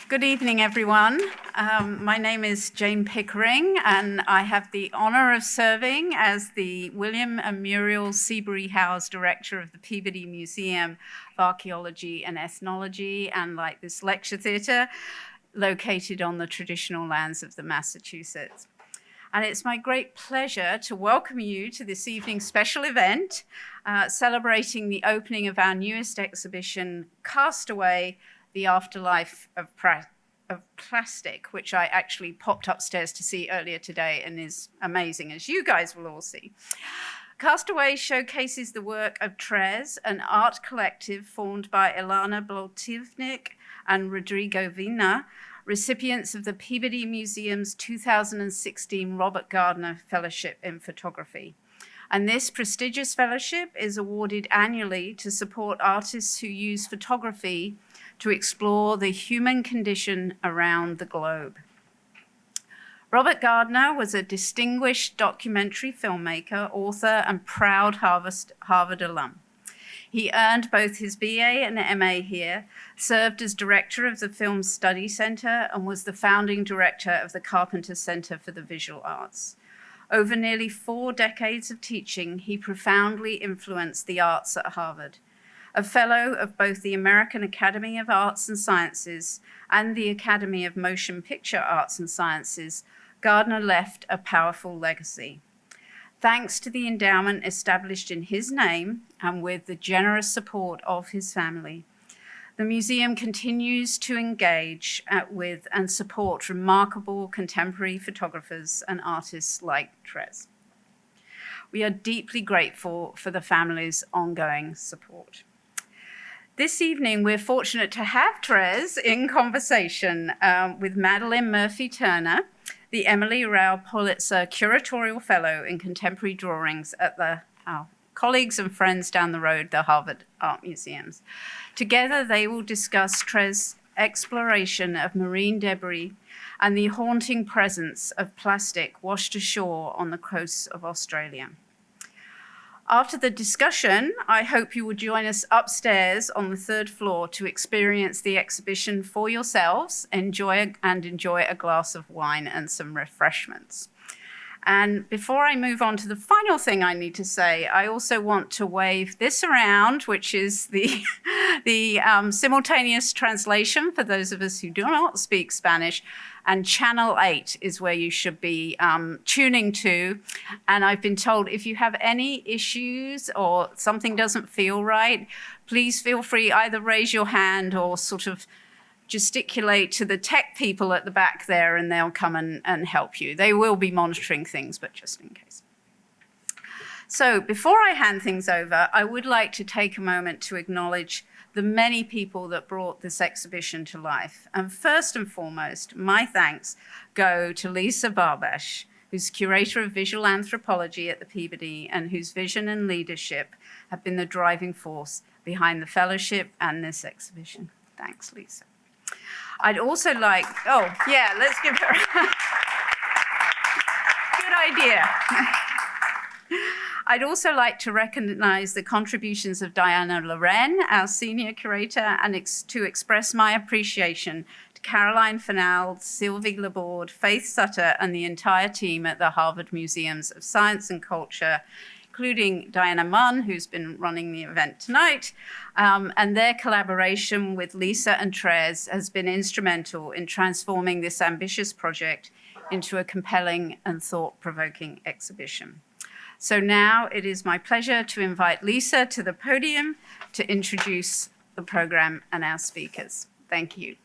Good evening, everyone. My name is Jane Pickering, and I have the honor of serving as the William and Muriel Seabury Howes Director of the Peabody Museum of Archaeology and Ethnology, and like this lecture theatre, located on the traditional lands of the Massachusetts. And it's my great pleasure to welcome you to this evening's special event, celebrating the opening of our newest exhibition, Castaway, The Afterlife of Plastic, which I actually popped upstairs to see earlier today and is amazing, as you guys will all see. Castaway showcases the work of Trez, an art collective formed by Ilana Blotivnik and Rodrigo Vina, recipients of the Peabody Museum's 2016 Robert Gardner Fellowship in Photography. And this prestigious fellowship is awarded annually to support artists who use photography to explore the human condition around the globe. Robert Gardner was a distinguished documentary filmmaker, author, and proud Harvard alum. He earned both his BA and MA here, served as director of the Film Study Center, and was the founding director of the Carpenter Center for the Visual Arts. Over nearly 4 decades of teaching, he profoundly influenced the arts at Harvard. A fellow of both the American Academy of Arts and Sciences and the Academy of Motion Picture Arts and Sciences, Gardner left a powerful legacy. Thanks to the endowment established in his name and with the generous support of his family, the museum continues to engage with and support remarkable contemporary photographers and artists like Trez. We are deeply grateful for the family's ongoing support. This evening, we're fortunate to have Trez in conversation with Madeline Murphy Turner, the Emily Rao Pulitzer Curatorial Fellow in Contemporary Drawings at our colleagues and friends down the road, the Harvard Art Museums. Together, they will discuss Trez's exploration of marine debris and the haunting presence of plastic washed ashore on the coasts of Australia. After the discussion, I hope you will join us upstairs on the 3rd floor to experience the exhibition for yourselves, enjoy a glass of wine and some refreshments. And before I move on to the final thing I need to say, I also want to wave this around, which is the simultaneous translation for those of us who do not speak Spanish. And Channel 8 is where you should be tuning to. And I've been told if you have any issues or something doesn't feel right, please feel free, either raise your hand or sort of gesticulate to the tech people at the back there, and they'll come and help you. They will be monitoring things, but just in case. So before I hand things over, I would like to take a moment to acknowledge the many people that brought this exhibition to life. And first and foremost, my thanks go to Lisa Barbash, who's curator of visual anthropology at the Peabody and whose vision and leadership have been the driving force behind the fellowship and this exhibition. Thanks, Lisa. I'd also like, let's give her a good idea. I'd also like to recognize the contributions of Diana Loren, our senior curator, and to express my appreciation to Caroline Fennell, Sylvie Laborde, Faith Sutter, and the entire team at the Harvard Museums of Science and Culture, including Diana Munn, who's been running the event tonight, and their collaboration with Lisa and Trez has been instrumental in transforming this ambitious project into a compelling and thought-provoking exhibition. So now it is my pleasure to invite Lisa to the podium to introduce the program and our speakers. Thank you.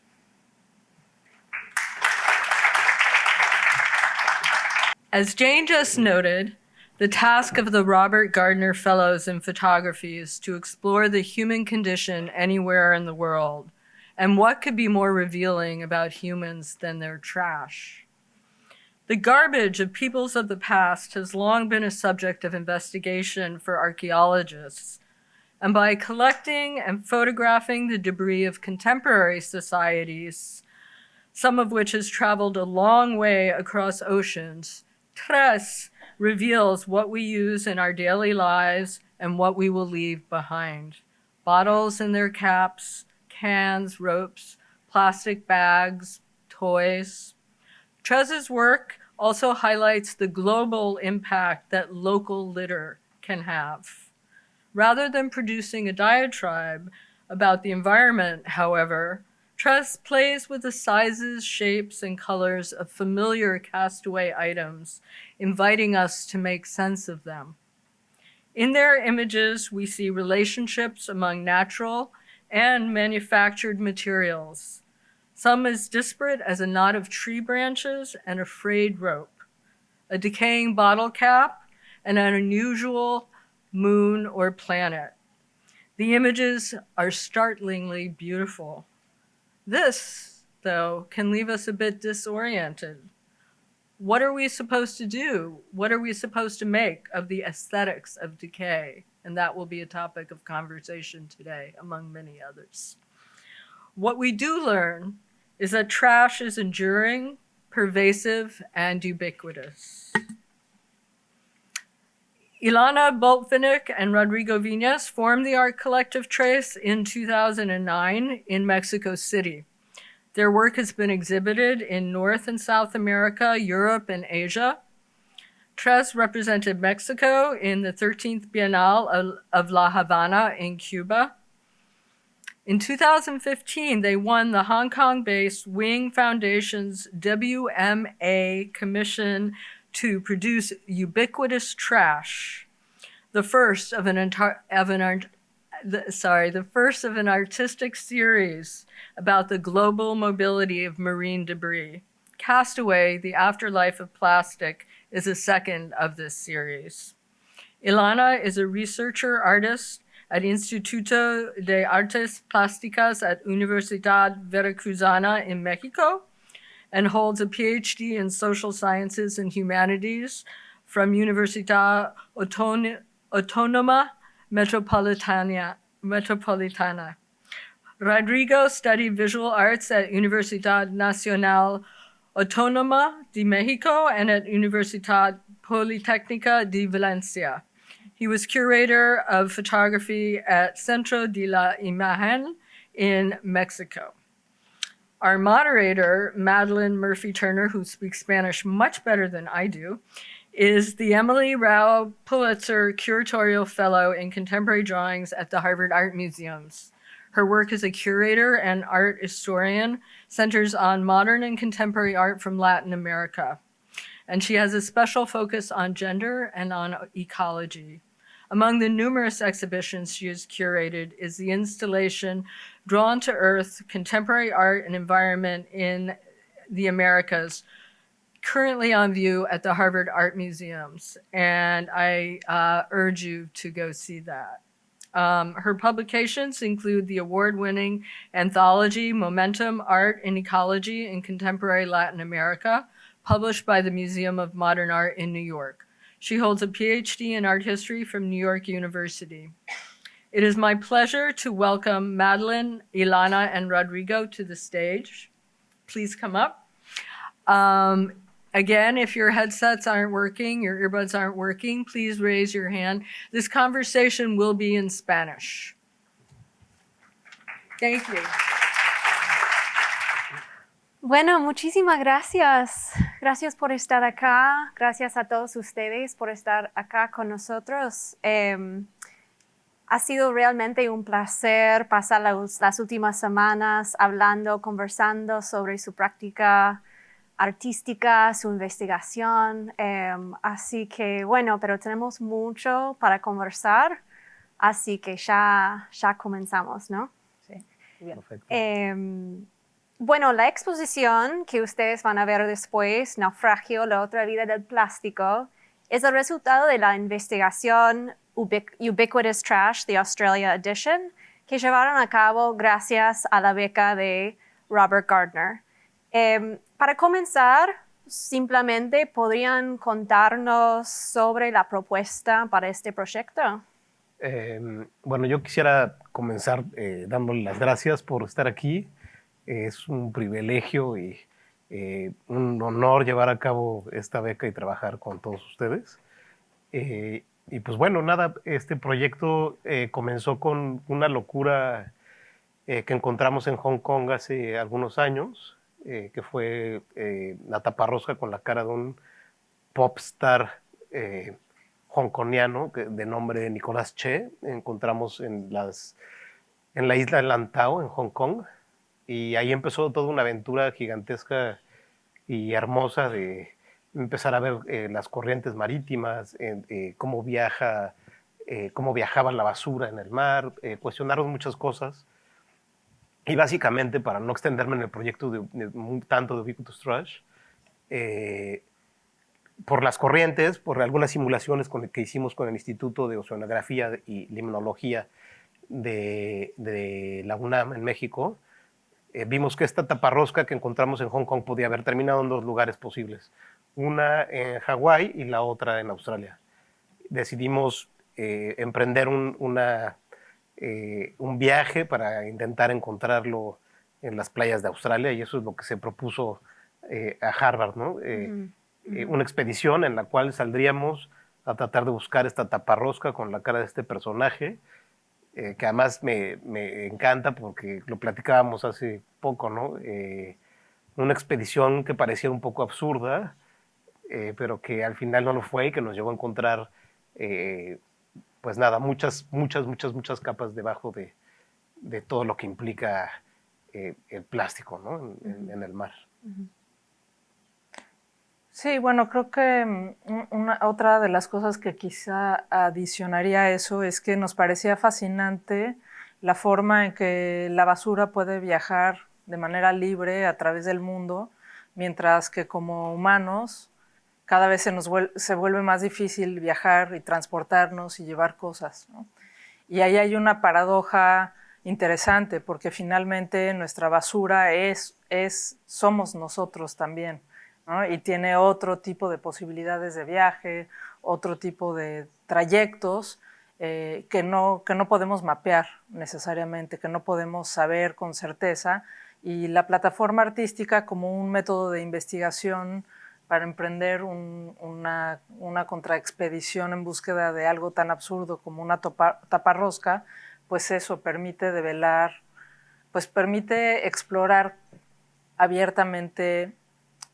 As Jane just noted, the task of the Robert Gardner Fellows in Photography is to explore the human condition anywhere in the world. And what could be more revealing about humans than their trash? The garbage of peoples of the past has long been a subject of investigation for archaeologists. And by collecting and photographing the debris of contemporary societies, some of which has traveled a long way across oceans, Trez reveals what we use in our daily lives and what we will leave behind. Bottles and their caps, cans, ropes, plastic bags, toys. Trez's work also highlights the global impact that local litter can have. Rather than producing a diatribe about the environment, however, Trez plays with the sizes, shapes, and colors of familiar castaway items, inviting us to make sense of them. In their images, we see relationships among natural and manufactured materials, some as disparate as a knot of tree branches and a frayed rope, a decaying bottle cap, and an unusual moon or planet. The images are startlingly beautiful. This, though, can leave us a bit disoriented. What are we supposed to do? What are we supposed to make of the aesthetics of decay? And that will be a topic of conversation today, among many others. What we do learn is that trash is enduring, pervasive, and ubiquitous. Ilana Boltvinnik and Rodrigo Viñas formed the art collective Trace in 2009 in Mexico City. Their work has been exhibited in North and South America, Europe, and Asia. Trez represented Mexico in the 13th Biennale of La Habana in Cuba. In 2015, they won the Hong Kong-based Wing Foundation's WMA commission to produce Ubiquitous Trash, the first of an artistic series about the global mobility of marine debris. Castaway, The Afterlife of Plastic, is a second of this series. Ilana is a researcher artist at Instituto de Artes Plásticas at Universidad Veracruzana in Mexico, and holds a PhD in social sciences and humanities from Universidad Autónoma Metropolitana. Rodrigo studied visual arts at Universidad Nacional Autónoma de Mexico and at Universidad Politécnica de Valencia. He was curator of photography at Centro de la Imagen in Mexico. Our moderator, Madeline Murphy-Turner, who speaks Spanish much better than I do, is the Emily Rao Pulitzer Curatorial Fellow in Contemporary Drawings at the Harvard Art Museums. Her work as a curator and art historian centers on modern and contemporary art from Latin America. And she has a special focus on gender and on ecology. Among the numerous exhibitions she has curated is the installation Drawn to Earth, Contemporary Art and Environment in the Americas, currently on view at the Harvard Art Museums. And I urge you to go see that. Her publications include the award-winning anthology Momentum, Art and Ecology in Contemporary Latin America, published by the Museum of Modern Art in New York. She holds a PhD in art history from New York University. It is my pleasure to welcome Madeline, Ilana, and Rodrigo to the stage. Please come up. Again, if your headsets aren't working, your earbuds aren't working, please raise your hand. This conversation will be in Spanish. Thank you. Bueno, muchísimas gracias. Gracias por estar acá. Gracias a todos ustedes por estar acá con nosotros. Ha sido realmente un placer pasar las últimas semanas hablando, conversando sobre su práctica artística, su investigación. Así que, bueno, pero tenemos mucho para conversar. Así que ya comenzamos, ¿no? Sí, perfecto. Bueno, la exposición que ustedes van a ver después, Naufragio, la otra vida del plástico, es el resultado de la investigación Ubiquitous Trash, The Australia Edition, que llevaron a cabo gracias a la beca de Robert Gardner. Para comenzar, simplemente podrían contarnos sobre la propuesta para este proyecto. Bueno, yo quisiera comenzar dándole las gracias por estar aquí. Es un privilegio y un honor llevar a cabo esta beca y trabajar con todos ustedes. Y pues bueno, nada, este proyecto comenzó con una locura que encontramos en Hong Kong hace algunos años, que fue la taparrosca con la cara de un popstar hongkoniano de nombre Nicolas Che. Encontramos en la isla de Lantau, en Hong Kong, y ahí empezó toda una aventura gigantesca y hermosa de empezar a ver las corrientes marítimas, cómo viajaba la basura en el mar, cuestionaron muchas cosas. Y básicamente, para no extenderme en el proyecto tanto de Ubiquitous Trash, por las corrientes, por algunas simulaciones que hicimos con el Instituto de Oceanografía y Limnología de la UNAM en México, vimos que esta taparrosca que encontramos en Hong Kong podía haber terminado en dos lugares posibles, una en Hawái y la otra en Australia. Decidimos emprender un viaje para intentar encontrarlo en las playas de Australia, y eso es lo que se propuso a Harvard, ¿no? Una expedición en la cual saldríamos a tratar de buscar esta taparrosca con la cara de este personaje, que además me encanta porque lo platicábamos hace poco, ¿no? Una expedición que parecía un poco absurda, pero que al final no lo fue y que nos llevó a encontrar, pues nada, muchas capas debajo de todo lo que implica el plástico, ¿no? En el mar. Sí, bueno, creo que otra de las cosas que quizá adicionaría a eso es que nos parecía fascinante la forma en que la basura puede viajar de manera libre a través del mundo, mientras que como humanos cada vez se vuelve más difícil viajar y transportarnos y llevar cosas, ¿no? Y ahí hay una paradoja interesante, porque finalmente nuestra basura somos nosotros también, ¿no? Y tiene otro tipo de posibilidades de viaje, otro tipo de trayectos que no podemos mapear necesariamente, que no podemos saber con certeza. Y la plataforma artística, como un método de investigación para emprender una contraexpedición en búsqueda de algo tan absurdo como una taparrosca, pues eso permite develar, pues permite explorar abiertamente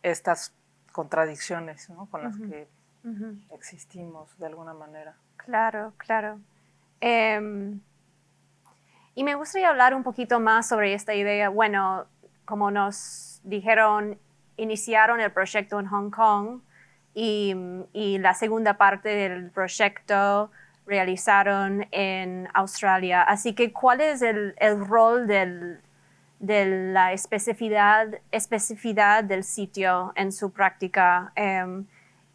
estas contradicciones, ¿no? Con las que existimos de alguna manera. Claro, claro. Y me gustaría hablar un poquito más sobre esta idea. Bueno, como nos dijeron, iniciaron el proyecto en Hong Kong y la segunda parte del proyecto realizaron en Australia. Así que, ¿cuál es el rol de la especificidad del sitio en su práctica?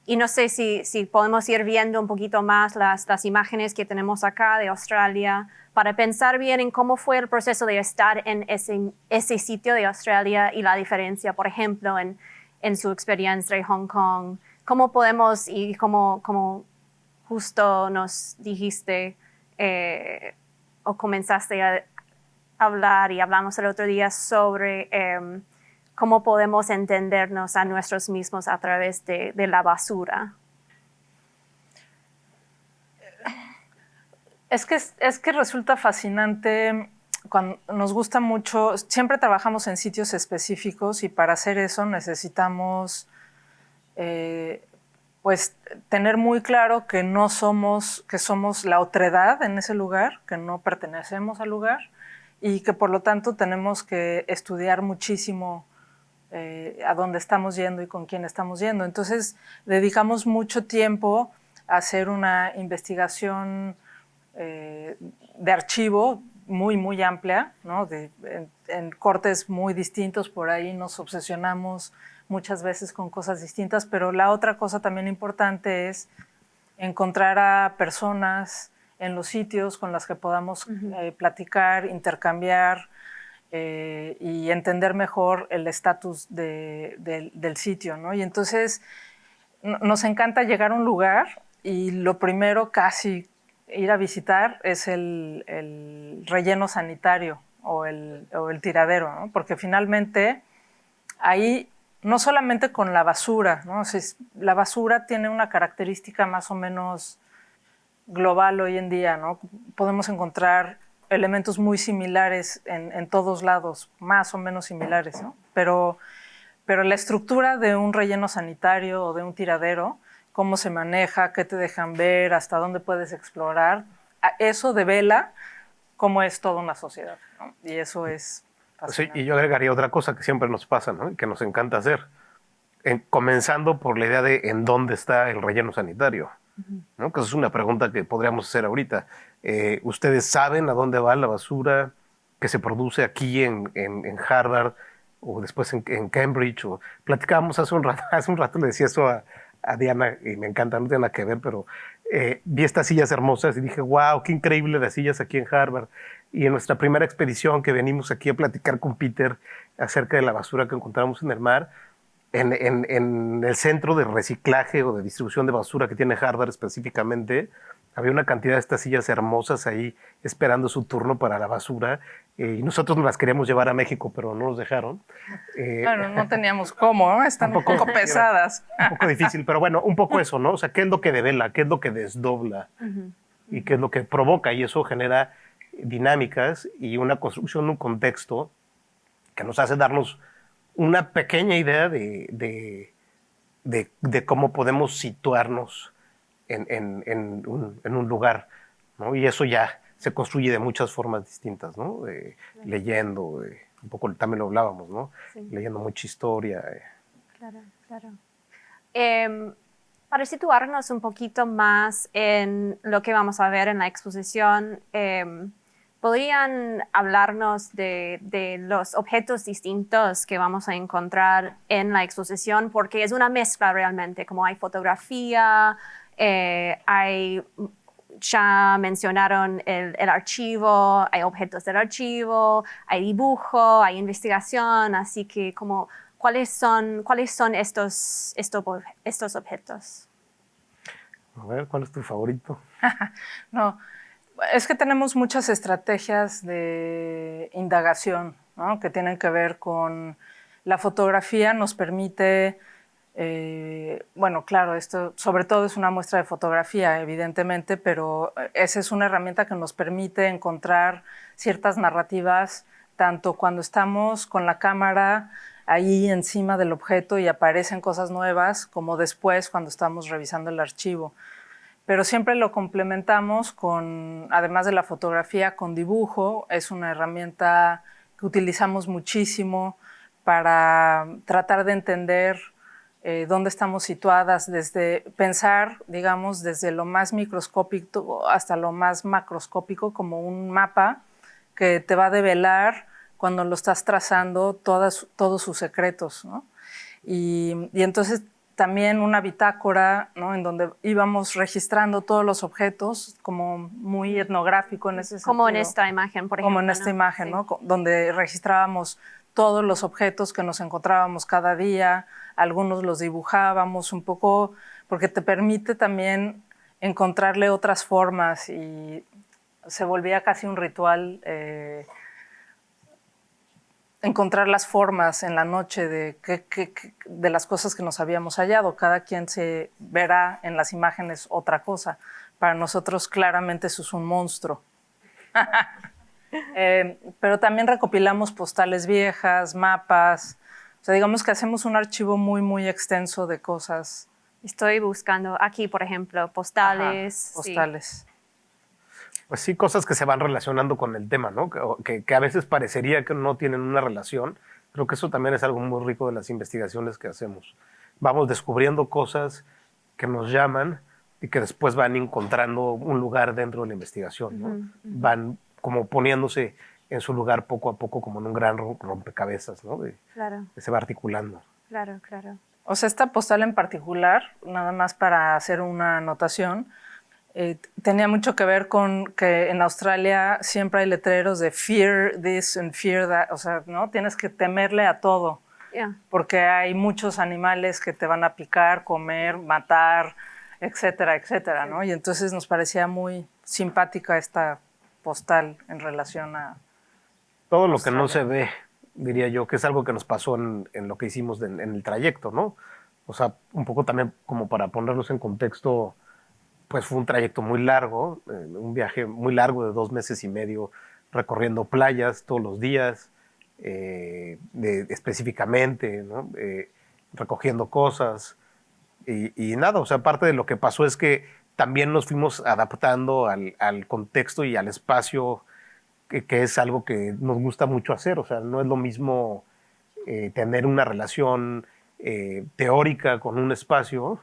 Y no sé si podemos ir viendo un poquito más las imágenes que tenemos acá de Australia para pensar bien en cómo fue el proceso de estar en ese sitio de Australia y la diferencia, por ejemplo, en su experiencia en Hong Kong. ¿Cómo podemos, y como justo nos dijiste o comenzaste a hablar y hablamos el otro día sobre cómo podemos entendernos a nosotros mismos a través de la basura? Es que resulta fascinante, cuando nos gusta mucho, siempre trabajamos en sitios específicos y para hacer eso necesitamos pues tener muy claro que somos la otredad en ese lugar, que no pertenecemos al lugar y que por lo tanto tenemos que estudiar muchísimo a dónde estamos yendo y con quién estamos yendo. Entonces dedicamos mucho tiempo a hacer una investigación de archivo muy amplia, ¿no? En cortes muy distintos, por ahí nos obsesionamos muchas veces con cosas distintas, pero la otra cosa también importante es encontrar a personas en los sitios con las que podamos platicar, intercambiar y entender mejor el estatus del sitio, ¿no? Y entonces nos encanta llegar a un lugar y lo primero casi ir a visitar es el relleno sanitario o el tiradero, ¿no? Porque finalmente ahí no solamente con la basura, ¿no? O sea, la basura tiene una característica más o menos global hoy en día, ¿no? Podemos encontrar elementos muy similares en todos lados, más o menos similares, ¿no? Pero la estructura de un relleno sanitario o de un tiradero, cómo se maneja, qué te dejan ver, hasta dónde puedes explorar, eso devela cómo es toda una sociedad, ¿no? Y eso es Sí, fascinante. y yo agregaría otra cosa que siempre nos pasa, ¿no? Y que nos encanta hacer. Comenzando por la idea de en dónde está el relleno sanitario, ¿no? Que esa es una pregunta que podríamos hacer ahorita. ¿Ustedes saben a dónde va la basura que se produce aquí en Harvard o después en Cambridge? O platicábamos hace un rato le decía eso a Diana y me encanta, no tiene nada que ver, pero vi estas sillas hermosas y dije, wow, qué increíble las sillas aquí en Harvard. Y en nuestra primera expedición que venimos aquí a platicar con Peter acerca de la basura que encontramos en el mar, en el centro de reciclaje o de distribución de basura que tiene Harvard específicamente, había una cantidad de estas sillas hermosas ahí esperando su turno para la basura y nosotros nos las queríamos llevar a México, pero no nos dejaron. Bueno, no teníamos cómo, ¿no? Están un poco pesadas. Un poco difícil, pero bueno, un poco eso, ¿no? O sea, ¿qué es lo que devela? ¿Qué es lo que desdobla? Y qué es lo que provoca, y eso genera dinámicas y una construcción, un contexto que nos hace darnos una pequeña idea de cómo podemos situarnos en un lugar, ¿no? Y eso ya se construye de muchas formas distintas, ¿no? Leyendo, un poco también lo hablábamos, ¿no? Sí. Leyendo mucha historia. Claro, claro. Para situarnos un poquito más en lo que vamos a ver en la exposición, ¿podrían hablarnos de los objetos distintos que vamos a encontrar en la exposición? Porque es una mezcla realmente, como hay fotografía, ya mencionaron el archivo, hay objetos del archivo, hay dibujo, hay investigación, así que como, ¿cuáles son estos objetos? A ver, ¿cuál es tu favorito? No, es que tenemos muchas estrategias de indagación, ¿no? Que tienen que ver con la fotografía, nos permite, bueno, claro, esto sobre todo es una muestra de fotografía, evidentemente, pero esa es una herramienta que nos permite encontrar ciertas narrativas, tanto cuando estamos con la cámara ahí encima del objeto y aparecen cosas nuevas, como después cuando estamos revisando el archivo. Pero siempre lo complementamos con, además de la fotografía, con dibujo. Es una herramienta que utilizamos muchísimo para tratar de entender dónde estamos situadas, desde pensar, digamos, desde lo más microscópico hasta lo más macroscópico, como un mapa que te va a develar cuando lo estás trazando todos sus secretos, ¿no? Y entonces también una bitácora, ¿no? En donde íbamos registrando todos los objetos, como muy etnográfico en ese sentido. Como en esta imagen, por ejemplo. Como en esta imagen, Sí. ¿no? Donde registrábamos todos los objetos que nos encontrábamos cada día, algunos los dibujábamos un poco, porque te permite también encontrarle otras formas y se volvía casi un ritual encontrar las formas en la noche de las cosas que nos habíamos hallado. Cada quien se verá en las imágenes otra cosa. Para nosotros claramente eso es un monstruo. Pero también recopilamos postales viejas, mapas. O sea, digamos que hacemos un archivo muy, muy extenso de cosas. Estoy buscando aquí, por ejemplo, postales. Ajá, postales. Pues sí, cosas que se van relacionando con el tema, ¿no? Que a veces parecería que no tienen una relación. Creo que eso también es algo muy rico de las investigaciones que hacemos. Vamos descubriendo cosas que nos llaman y que después van encontrando un lugar dentro de la investigación, ¿no? Van como poniéndose en su lugar poco a poco, como en un gran rompecabezas, ¿no? Claro, Que se va articulando. claro, claro. O sea, esta postal en particular, nada más para hacer una anotación, tenía mucho que ver con que en Australia siempre hay letreros de fear this and fear that, o sea, ¿no? Tienes que temerle a todo, Yeah. porque hay muchos animales que te van a picar, comer, matar, etcétera, etcétera, ¿no? Y entonces nos parecía muy simpática esta postal en relación a... Todo lo que no se ve, diría yo, que es algo que nos pasó en lo que hicimos en el trayecto, ¿no? O sea, un poco también como para ponernos en contexto, pues fue un trayecto muy largo, un viaje muy largo de 2 meses y medio recorriendo playas todos los días, específicamente, ¿no? Recogiendo cosas y nada, o sea, parte de lo que pasó es que también nos fuimos adaptando al contexto y al espacio, que es algo que nos gusta mucho hacer, o sea, no es lo mismo tener una relación teórica con un espacio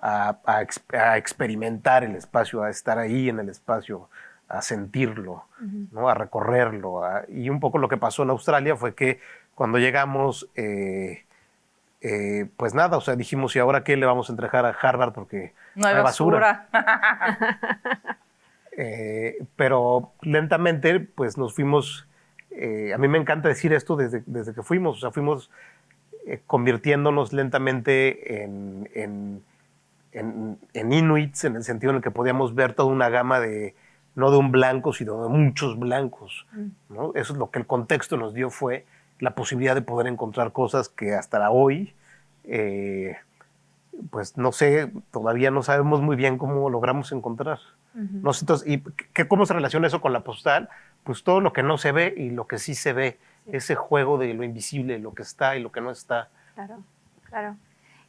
a experimentar el espacio, a estar ahí en el espacio, a sentirlo, ¿no? A recorrerlo. Y un poco lo que pasó en Australia fue que cuando llegamos, pues nada, o sea, dijimos, ¿y ahora qué le vamos a entregar a Harvard? Porque No hay basura. Pero lentamente, pues nos fuimos, a mí me encanta decir esto desde que fuimos, o sea, fuimos convirtiéndonos lentamente en inuits, en el sentido en el que podíamos ver toda una gama no de un blanco, sino de muchos blancos, ¿no? Eso es lo que el contexto nos dio, fue la posibilidad de poder encontrar cosas que hasta hoy, pues no sé, todavía no sabemos muy bien cómo logramos encontrar. No sé, entonces, ¿y cómo se relaciona eso con la postal? Pues todo lo que no se ve y lo que sí se ve, ese juego de lo invisible, lo que está y lo que no está. Claro, claro.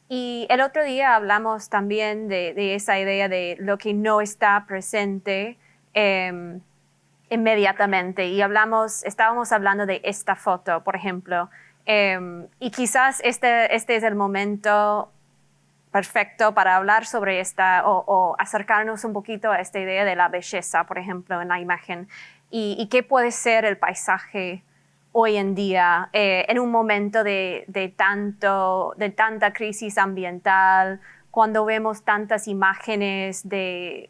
Y el otro día hablamos también de esa idea de lo que no está presente inmediatamente. Y estábamos hablando de esta foto, por ejemplo. Y quizás este es el momento perfecto para hablar sobre esta o acercarnos un poquito a esta idea de la belleza, por ejemplo, en la imagen. Y qué puede ser el paisaje hoy en día, en un momento de tanta crisis ambiental, cuando vemos tantas imágenes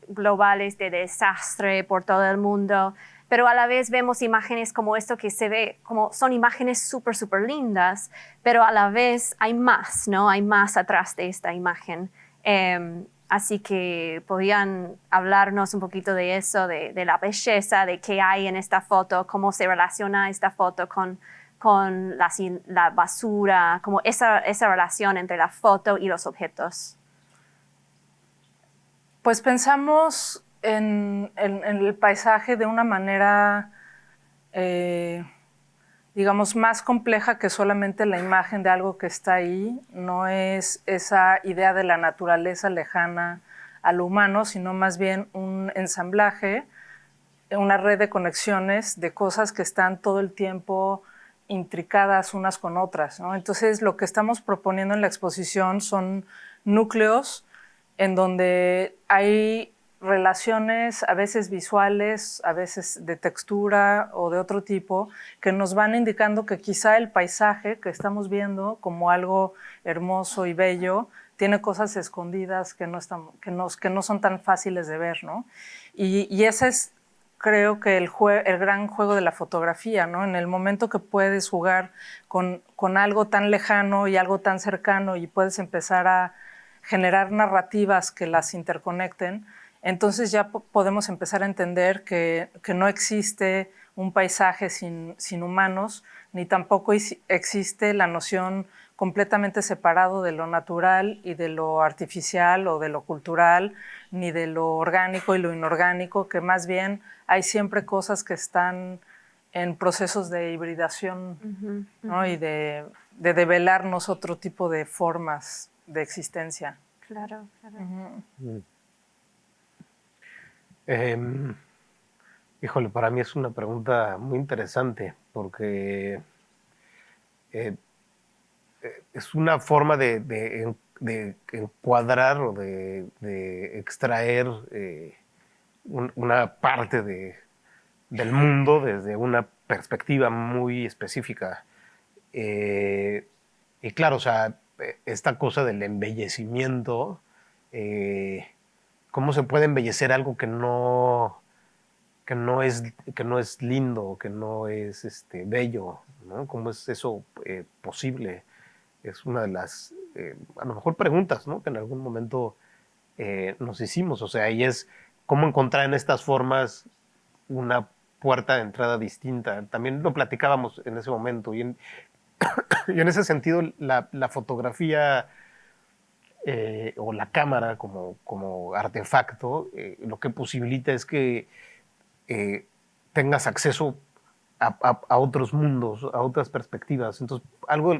globales de desastre por todo el mundo, pero a la vez vemos imágenes como esto que se ve, como son imágenes súper, súper lindas, pero a la vez hay más, ¿no? Hay más atrás de esta imagen. Así que podían hablarnos un poquito de eso, de la belleza, de qué hay en esta foto, cómo se relaciona esta foto con la basura, como esa relación entre la foto y los objetos. Pues pensamos en el paisaje de una manera, digamos, más compleja que solamente la imagen de algo que está ahí. No es esa idea de la naturaleza lejana a lo humano, sino más bien un ensamblaje, una red de conexiones de cosas que están todo el tiempo intricadas unas con otras, ¿no? Entonces, lo que estamos proponiendo en la exposición son núcleos en donde hay relaciones a veces visuales, a veces de textura o de otro tipo, que nos van indicando que quizá el paisaje que estamos viendo como algo hermoso y bello tiene cosas escondidas que no son tan fáciles de ver, ¿no? Y ese es, creo que el gran juego de la fotografía, ¿no? En el momento que puedes jugar con algo tan lejano y algo tan cercano y puedes empezar a generar narrativas que las interconecten, entonces ya podemos empezar a entender que no existe un paisaje sin humanos, ni tampoco existe la noción completamente separado de lo natural y de lo artificial o de lo cultural, ni de lo orgánico y lo inorgánico, que más bien hay siempre cosas que están en procesos de hibridación, ¿no? Y de develarnos otro tipo de formas de existencia. Claro, claro. Híjole, para mí es una pregunta muy interesante porque es una forma de encuadrar o de extraer una parte del mundo desde una perspectiva muy específica. Y claro, o sea, esta cosa del embellecimiento, ¿cómo se puede embellecer algo que no es lindo, que no es bello, ¿no? ¿Cómo es eso posible? Es una de las, a lo mejor, preguntas, ¿no? Que en algún momento nos hicimos. O sea, y es cómo encontrar en estas formas una puerta de entrada distinta. También lo platicábamos en ese momento. Y en ese sentido, la fotografía o la cámara como artefacto, lo que posibilita es que tengas acceso a otros mundos, a otras perspectivas. Entonces,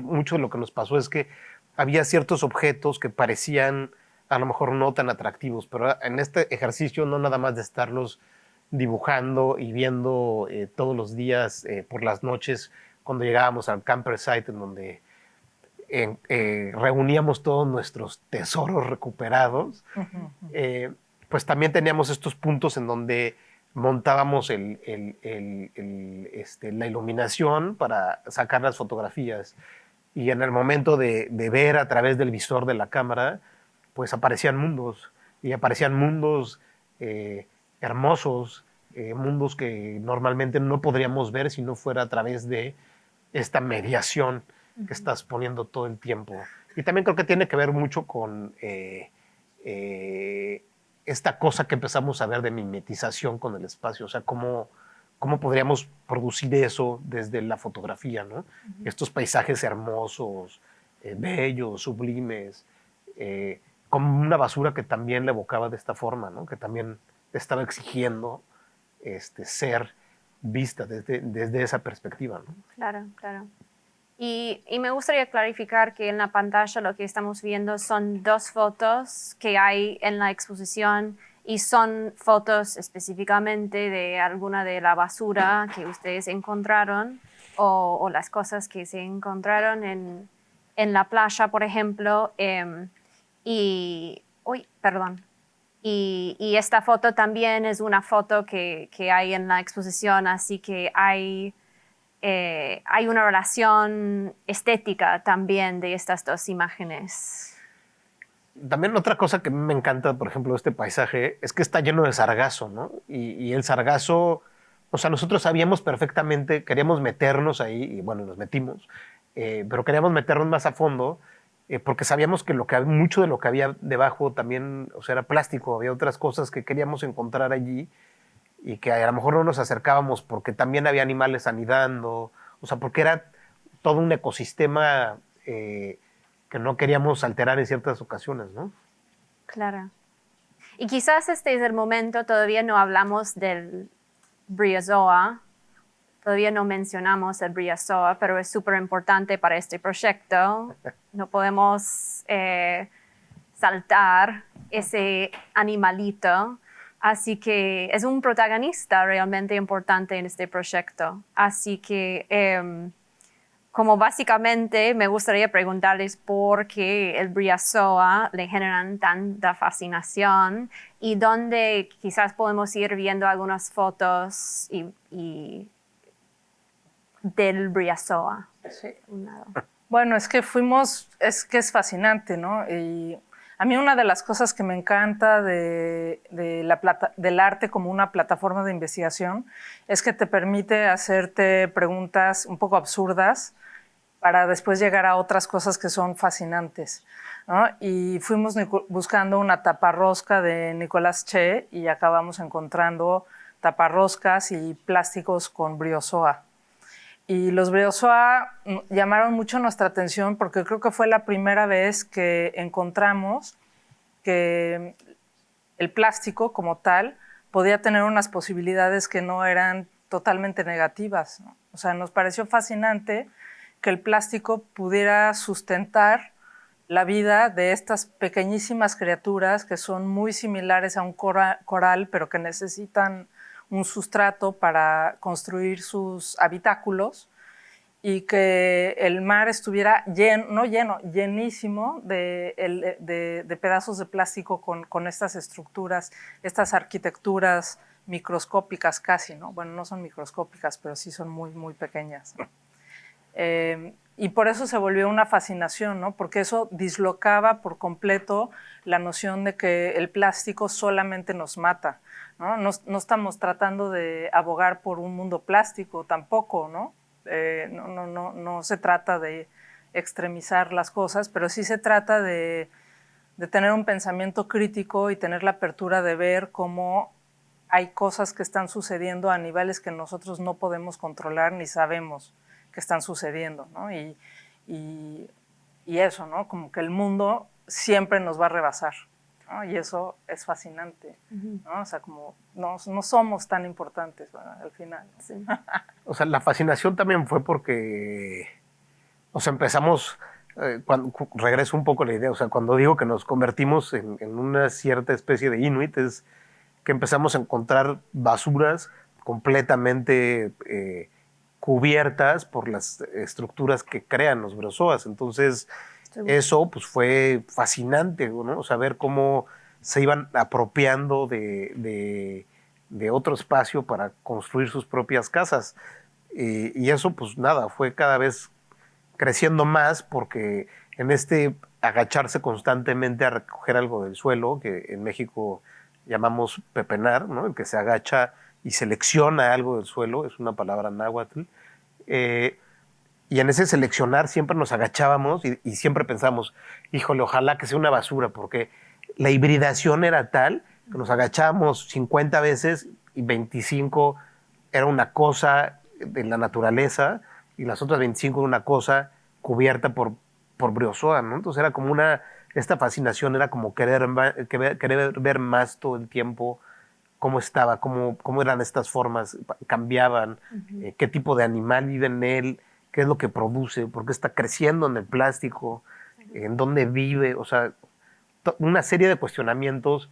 mucho de lo que nos pasó es que había ciertos objetos que parecían a lo mejor no tan atractivos, pero en este ejercicio no nada más de estarlos dibujando y viendo todos los días por las noches cuando llegábamos al camper site en donde reuníamos todos nuestros tesoros recuperados, pues también teníamos estos puntos en donde montábamos la iluminación para sacar las fotografías. Y en el momento de ver a través del visor de la cámara, pues aparecían mundos. Y aparecían mundos hermosos, mundos que normalmente no podríamos ver si no fuera a través de esta mediación que estás poniendo todo el tiempo. Y también creo que tiene que ver mucho con esta cosa que empezamos a ver de mimetización con el espacio, o sea, cómo podríamos producir eso desde la fotografía, ¿no? Estos paisajes hermosos, bellos, sublimes, como una basura que también la evocaba de esta forma, ¿no? Que también estaba exigiendo ser vista desde esa perspectiva, ¿no? Claro, claro. Y me gustaría clarificar que en la pantalla lo que estamos viendo son 2 fotos que hay en la exposición y son fotos específicamente de alguna de la basura que ustedes encontraron o las cosas que se encontraron en la playa, por ejemplo. Y esta foto también es una foto que hay en la exposición, así que hay una relación estética también de estas 2 imágenes. También otra cosa que a mí me encanta, por ejemplo, de este paisaje, es que está lleno de sargazo, ¿no? Y el sargazo, o sea, nosotros sabíamos perfectamente, queríamos meternos ahí, y bueno, nos metimos, pero queríamos meternos más a fondo, porque sabíamos que mucho de lo que había debajo también, o sea, era plástico, había otras cosas que queríamos encontrar allí, y que a lo mejor no nos acercábamos porque también había animales anidando, o sea, porque era todo un ecosistema que no queríamos alterar en ciertas ocasiones, ¿no? Claro. Y quizás este es el momento, todavía no hablamos del briozoa, todavía no mencionamos el briozoa, pero es súper importante para este proyecto. No podemos saltar ese animalito. Así que es un protagonista realmente importante en este proyecto. Así que, como básicamente me gustaría preguntarles por qué el briozoa le generan tanta fascinación y dónde quizás podemos ir viendo algunas fotos del briozoa. Sí. Bueno, es que es fascinante, ¿no? Y a mí una de las cosas que me encanta del arte como una plataforma de investigación es que te permite hacerte preguntas un poco absurdas para después llegar a otras cosas que son fascinantes, ¿no? Y fuimos buscando una taparrosca de Nicolás Che y acabamos encontrando taparroscas y plásticos con briozoa. Y los briozoa llamaron mucho nuestra atención porque creo que fue la primera vez que encontramos que el plástico como tal podía tener unas posibilidades que no eran totalmente negativas, ¿no? O sea, nos pareció fascinante que el plástico pudiera sustentar la vida de estas pequeñísimas criaturas que son muy similares a un coral, pero que necesitan un sustrato para construir sus habitáculos, y que el mar estuviera llenísimo de pedazos de plástico con estas estructuras, estas arquitecturas microscópicas casi, ¿no? Bueno, no son microscópicas, pero sí son muy, muy pequeñas, ¿no? Y por eso se volvió una fascinación, ¿no? Porque eso dislocaba por completo la noción de que el plástico solamente nos mata, ¿no? No estamos tratando de abogar por un mundo plástico tampoco, ¿no? No se trata de extremizar las cosas, pero sí se trata de tener un pensamiento crítico y tener la apertura de ver cómo hay cosas que están sucediendo a niveles que nosotros no podemos controlar ni sabemos que están sucediendo, ¿no? Y eso, ¿no? Como que el mundo siempre nos va a rebasar. ¿no? Y eso es fascinante, ¿no? O sea, como no somos tan importantes, bueno, al final. Sí. O sea, la fascinación también fue porque, o sea, empezamos, regreso un poco a la idea, o sea, cuando digo que nos convertimos en una cierta especie de inuit, es que empezamos a encontrar basuras completamente cubiertas por las estructuras que crean los briozoas. Entonces, eso pues fue fascinante, ¿no? O sea, ver cómo se iban apropiando de otro espacio para construir sus propias casas. Y eso, pues nada, fue cada vez creciendo más porque en este agacharse constantemente a recoger algo del suelo, que en México llamamos pepenar, ¿no? El que se agacha y selecciona algo del suelo, es una palabra náhuatl. Y en ese seleccionar siempre nos agachábamos y siempre pensamos, híjole, ojalá que sea una basura, porque la hibridación era tal que nos agachábamos 50 veces y 25 era una cosa de la naturaleza y las otras 25 era una cosa cubierta por briozoa, ¿no? Entonces era como esta fascinación era como querer ver más todo el tiempo cómo estaba, cómo eran estas formas, cambiaban, qué tipo de animal vive en él, qué es lo que produce, por qué está creciendo en el plástico, en dónde vive, o sea, una serie de cuestionamientos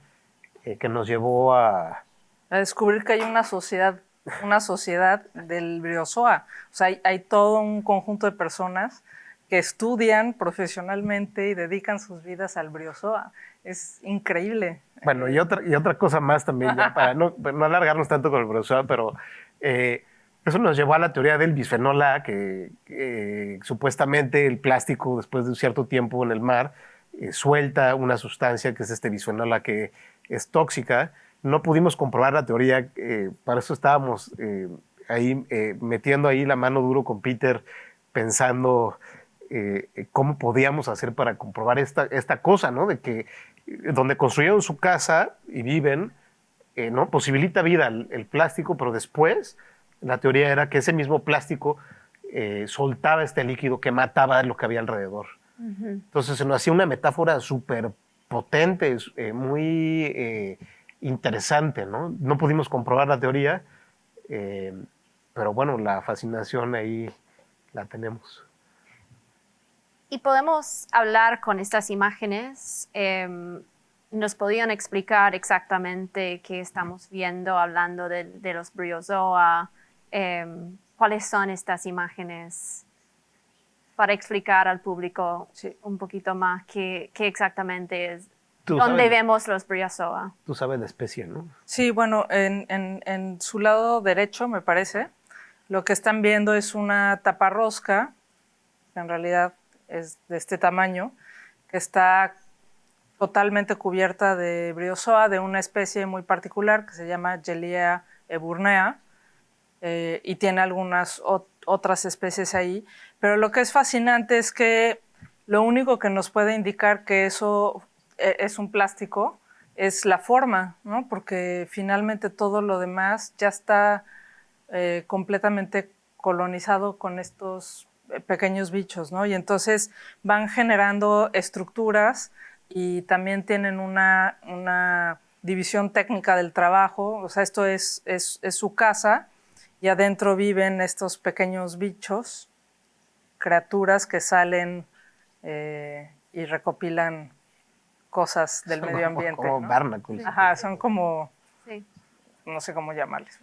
que nos llevó a descubrir que hay una sociedad del briozoa. O sea, hay todo un conjunto de personas que estudian profesionalmente y dedican sus vidas al briozoa. Es increíble. Bueno, y otra cosa más también, ya para no alargarnos tanto con el briozoa, pero eso nos llevó a la teoría del bisfenol A, que supuestamente el plástico, después de un cierto tiempo en el mar, suelta una sustancia que es este bisfenol A que es tóxica. No pudimos comprobar la teoría, para eso estábamos ahí metiendo ahí la mano duro con Peter, pensando cómo podíamos hacer para comprobar esta cosa, ¿no? De que donde construyeron su casa y viven, ¿no? Posibilita vida el plástico, pero después la teoría era que ese mismo plástico soltaba este líquido que mataba lo que había alrededor. Entonces se nos hacía una metáfora súper potente, muy interesante, ¿no? No pudimos comprobar la teoría, pero bueno, la fascinación ahí la tenemos. Y podemos hablar con estas imágenes. ¿Nos podían explicar exactamente qué estamos viendo hablando de los briozoa? ¿Cuáles son estas imágenes? Para explicar al público un poquito más qué exactamente es. ¿Dónde vemos los briozoa? Tú sabes la especie, ¿no? Sí, bueno, en su lado derecho, me parece, lo que están viendo es una taparrosca, que en realidad es de este tamaño, que está totalmente cubierta de briozoa de una especie muy particular que se llama Gelea eburnea, y tiene algunas otras especies ahí. Pero lo que es fascinante es que lo único que nos puede indicar que eso es un plástico es la forma, ¿no? Porque finalmente todo lo demás ya está completamente colonizado con estos pequeños bichos, ¿no? Y entonces van generando estructuras y también tienen una división técnica del trabajo. O sea, esto es su casa y adentro viven estos pequeños bichos, criaturas que salen y recopilan cosas del medio ambiente. Como ¿no? barnacles. Ajá, son como... Sí. No sé cómo llamarles.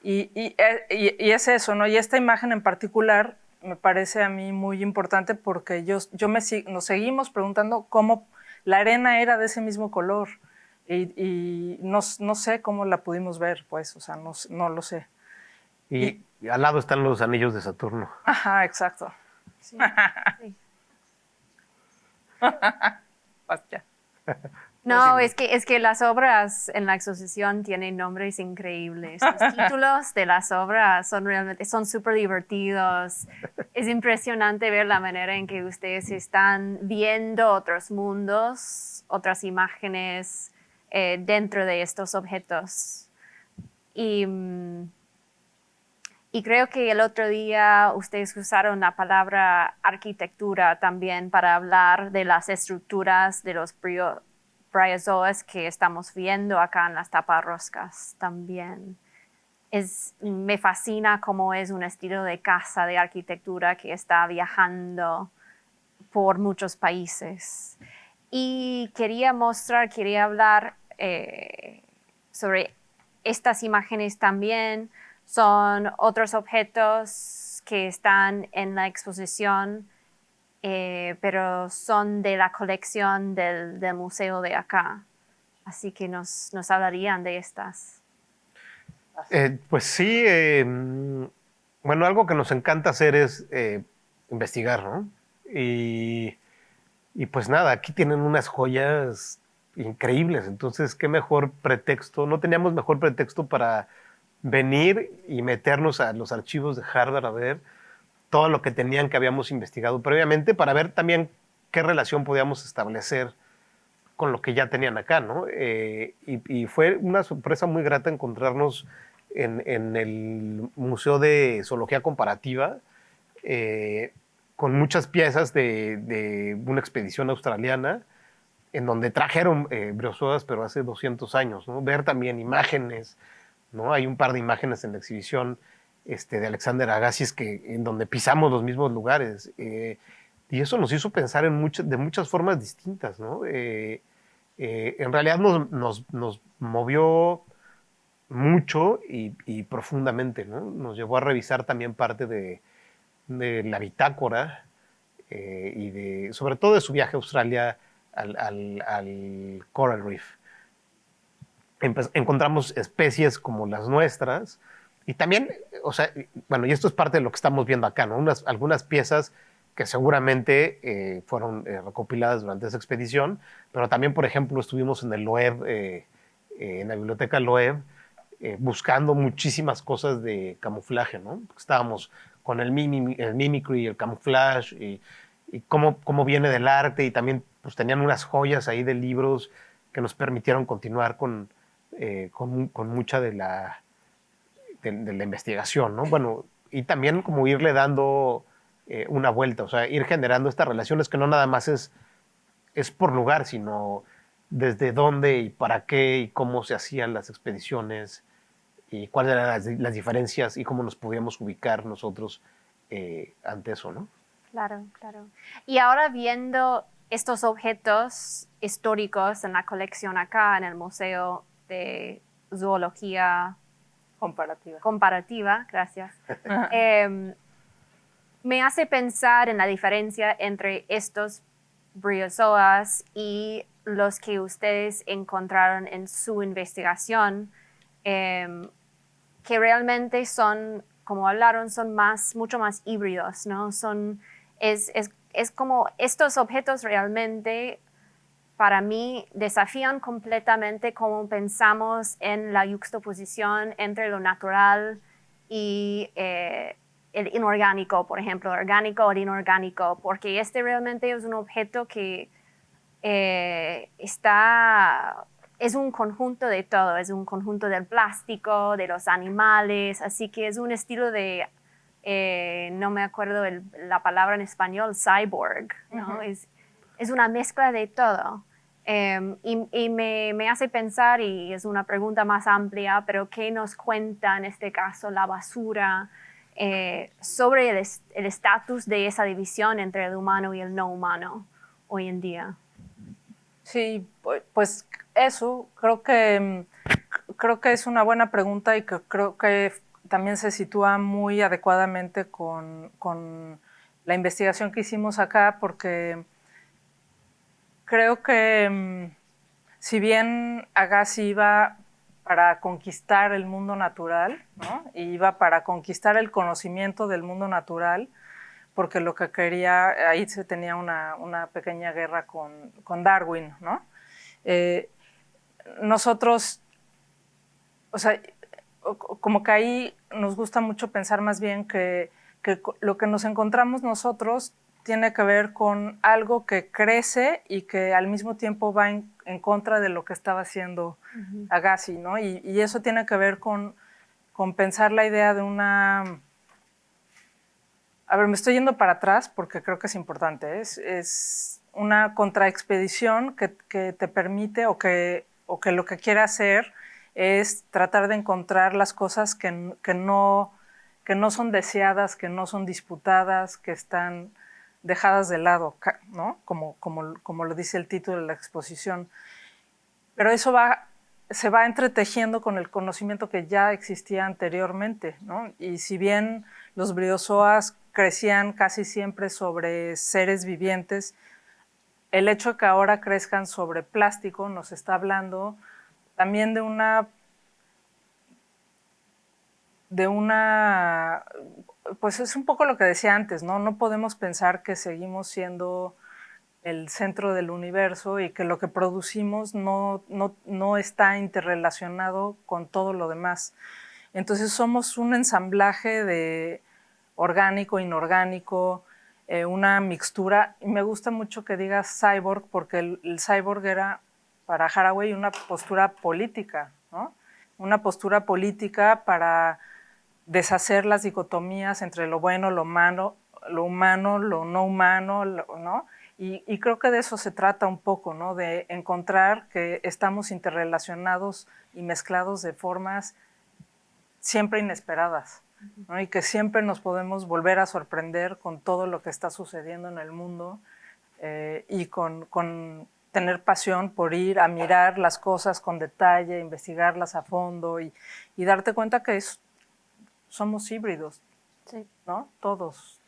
Sí. Y es eso, ¿no? Y esta imagen en particular me parece a mí muy importante porque nos seguimos preguntando cómo la arena era de ese mismo color y no sé cómo la pudimos ver, pues, o sea, no lo sé. Y al lado están los anillos de Saturno. Ajá, exacto. Sí. Sí. Ya. No, es que las obras en la exposición tienen nombres increíbles. Los títulos de las obras son súper divertidos. Es impresionante ver la manera en que ustedes están viendo otros mundos, otras imágenes dentro de estos objetos. Y creo que el otro día ustedes usaron la palabra arquitectura también para hablar de las estructuras de los bryozoas que estamos viendo acá en las taparroscas también. Me fascina cómo es un estilo de casa, de arquitectura que está viajando por muchos países. Y quería hablar sobre estas imágenes también. Son otros objetos que están en la exposición, pero son de la colección del museo de acá. Así que nos hablarían de estas. Pues sí, bueno, algo que nos encanta hacer es investigar, ¿no? Y pues nada, aquí tienen unas joyas increíbles, entonces qué mejor pretexto, no teníamos mejor pretexto para venir y meternos a los archivos de Harvard a ver todo lo que tenían que habíamos investigado previamente para ver también qué relación podíamos establecer con lo que ya tenían acá, ¿no? Y fue una sorpresa muy grata encontrarnos en el Museo de Zoología Comparativa con muchas piezas de una expedición australiana en donde trajeron briozoas, pero hace 200 años, ¿no? Ver también imágenes, ¿no? Hay un par de imágenes en la exhibición de Alexander Agassiz en donde pisamos los mismos lugares. Y eso nos hizo pensar de muchas formas distintas, ¿no? En realidad nos movió mucho y profundamente, ¿no? Nos llevó a revisar también parte de la bitácora y sobre todo de su viaje a Australia al Coral Reef. Encontramos especies como las nuestras y también, o sea, bueno, y esto es parte de lo que estamos viendo acá, ¿no? Algunas piezas que seguramente fueron recopiladas durante esa expedición, pero también, por ejemplo, estuvimos en el Loeb, en la biblioteca Loeb, buscando muchísimas cosas de camuflaje, ¿no? Estábamos con el mimicry, el camuflaje y cómo viene del arte y también pues tenían unas joyas ahí de libros que nos permitieron continuar con mucha de la investigación, ¿no? Bueno, y también como irle dando una vuelta, o sea, ir generando estas relaciones que no nada más es por lugar, sino desde dónde y para qué y cómo se hacían las expediciones y cuáles eran las diferencias y cómo nos podíamos ubicar nosotros ante eso, ¿no? Claro, claro. Y ahora viendo estos objetos históricos en la colección acá en el Museo de Zoología Comparativa, gracias. Me hace pensar en la diferencia entre estos briozoas y los que ustedes encontraron en su investigación, que realmente son, como hablaron, son mucho más híbridos, ¿no? Es como estos objetos realmente, para mí, desafían completamente cómo pensamos en la yuxtaposición entre lo natural y el inorgánico, por ejemplo, orgánico o inorgánico, porque este realmente es un objeto que es un conjunto de todo, es un conjunto del plástico, de los animales, así que es un estilo de, no me acuerdo la palabra en español, cyborg, ¿no? Es una mezcla de todo. Y me hace pensar, y es una pregunta más amplia, pero ¿qué nos cuenta en este caso la basura sobre el estatus de esa división entre el humano y el no humano hoy en día? Sí, pues eso, creo que es una buena pregunta y que creo que también se sitúa muy adecuadamente con la investigación que hicimos acá, porque creo que si bien Agassi iba para conquistar el mundo natural, ¿no? Y iba para conquistar el conocimiento del mundo natural, porque lo que quería, ahí se tenía una pequeña guerra con Darwin, ¿no? Nosotros, o sea, como que ahí nos gusta mucho pensar más bien que lo que nos encontramos nosotros tiene que ver con algo que crece y que al mismo tiempo va en contra de lo que estaba haciendo Agassi, ¿no? Y eso tiene que ver con pensar la idea de una... A ver, me estoy yendo para atrás porque creo que es importante. una contraexpedición que te permite o que lo que quiere hacer es tratar de encontrar las cosas que no son deseadas, que no son disputadas, que están dejadas de lado, ¿no? Como lo dice el título de la exposición. Pero eso se va entretejiendo con el conocimiento que ya existía anteriormente, ¿no? Y si bien los briozoas crecían casi siempre sobre seres vivientes, el hecho de que ahora crezcan sobre plástico nos está hablando también de una, pues es un poco lo que decía antes, ¿no? No podemos pensar que seguimos siendo el centro del universo y que lo que producimos no está interrelacionado con todo lo demás. Entonces somos un ensamblaje de orgánico, inorgánico, una mixtura. Y me gusta mucho que digas cyborg, porque el cyborg era para Haraway una postura política, ¿no? Una postura política para deshacer las dicotomías entre lo bueno, lo malo, lo humano, lo no humano, ¿no? Y creo que de eso se trata un poco, ¿no? De encontrar que estamos interrelacionados y mezclados de formas siempre inesperadas, ¿no? Y que siempre nos podemos volver a sorprender con todo lo que está sucediendo en el mundo y con tener pasión por ir a mirar las cosas con detalle, investigarlas a fondo y darte cuenta que somos híbridos, Sí. ¿no? Todos,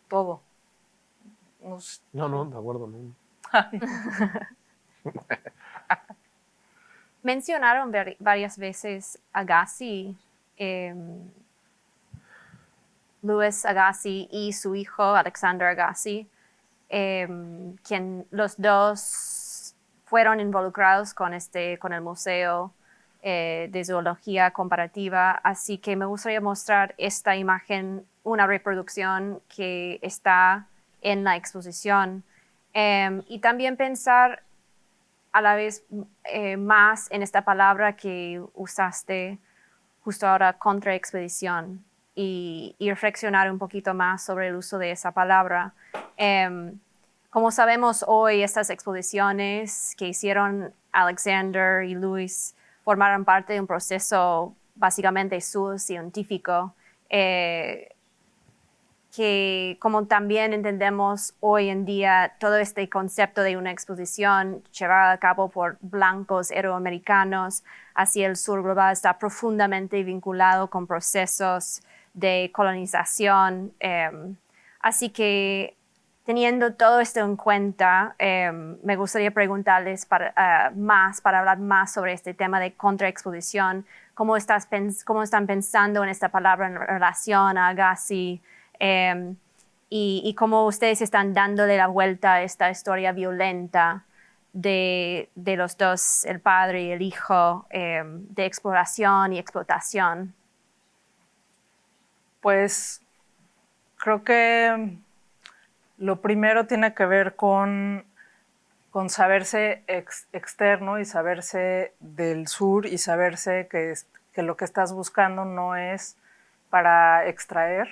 todo. No, de acuerdo. No. Mencionaron varias veces Agassi, Louis Agassi y su hijo Alexander Agassi, quien los dos fueron involucrados con el Museo de Zoología Comparativa. Así que me gustaría mostrar esta imagen, una reproducción que está en la exposición, y también pensar a la vez más en esta palabra que usaste justo ahora, contraexpedición, y reflexionar un poquito más sobre el uso de esa palabra. Como sabemos hoy, estas exposiciones que hicieron Alexander y Louis formaron parte de un proceso básicamente científico, que como también entendemos hoy en día, todo este concepto de una exposición llevada a cabo por blancos euroamericanos hacia el sur global está profundamente vinculado con procesos de colonización. Así que teniendo todo esto en cuenta, me gustaría preguntarles para hablar más sobre este tema de contraexposición. ¿Cómo están pensando en esta palabra en relación a Agassi? Y cómo ustedes están dándole la vuelta a esta historia violenta de los dos, el padre y el hijo, de exploración y explotación. Pues creo que lo primero tiene que ver con saberse externo y saberse del sur y saberse que lo que estás buscando no es para extraer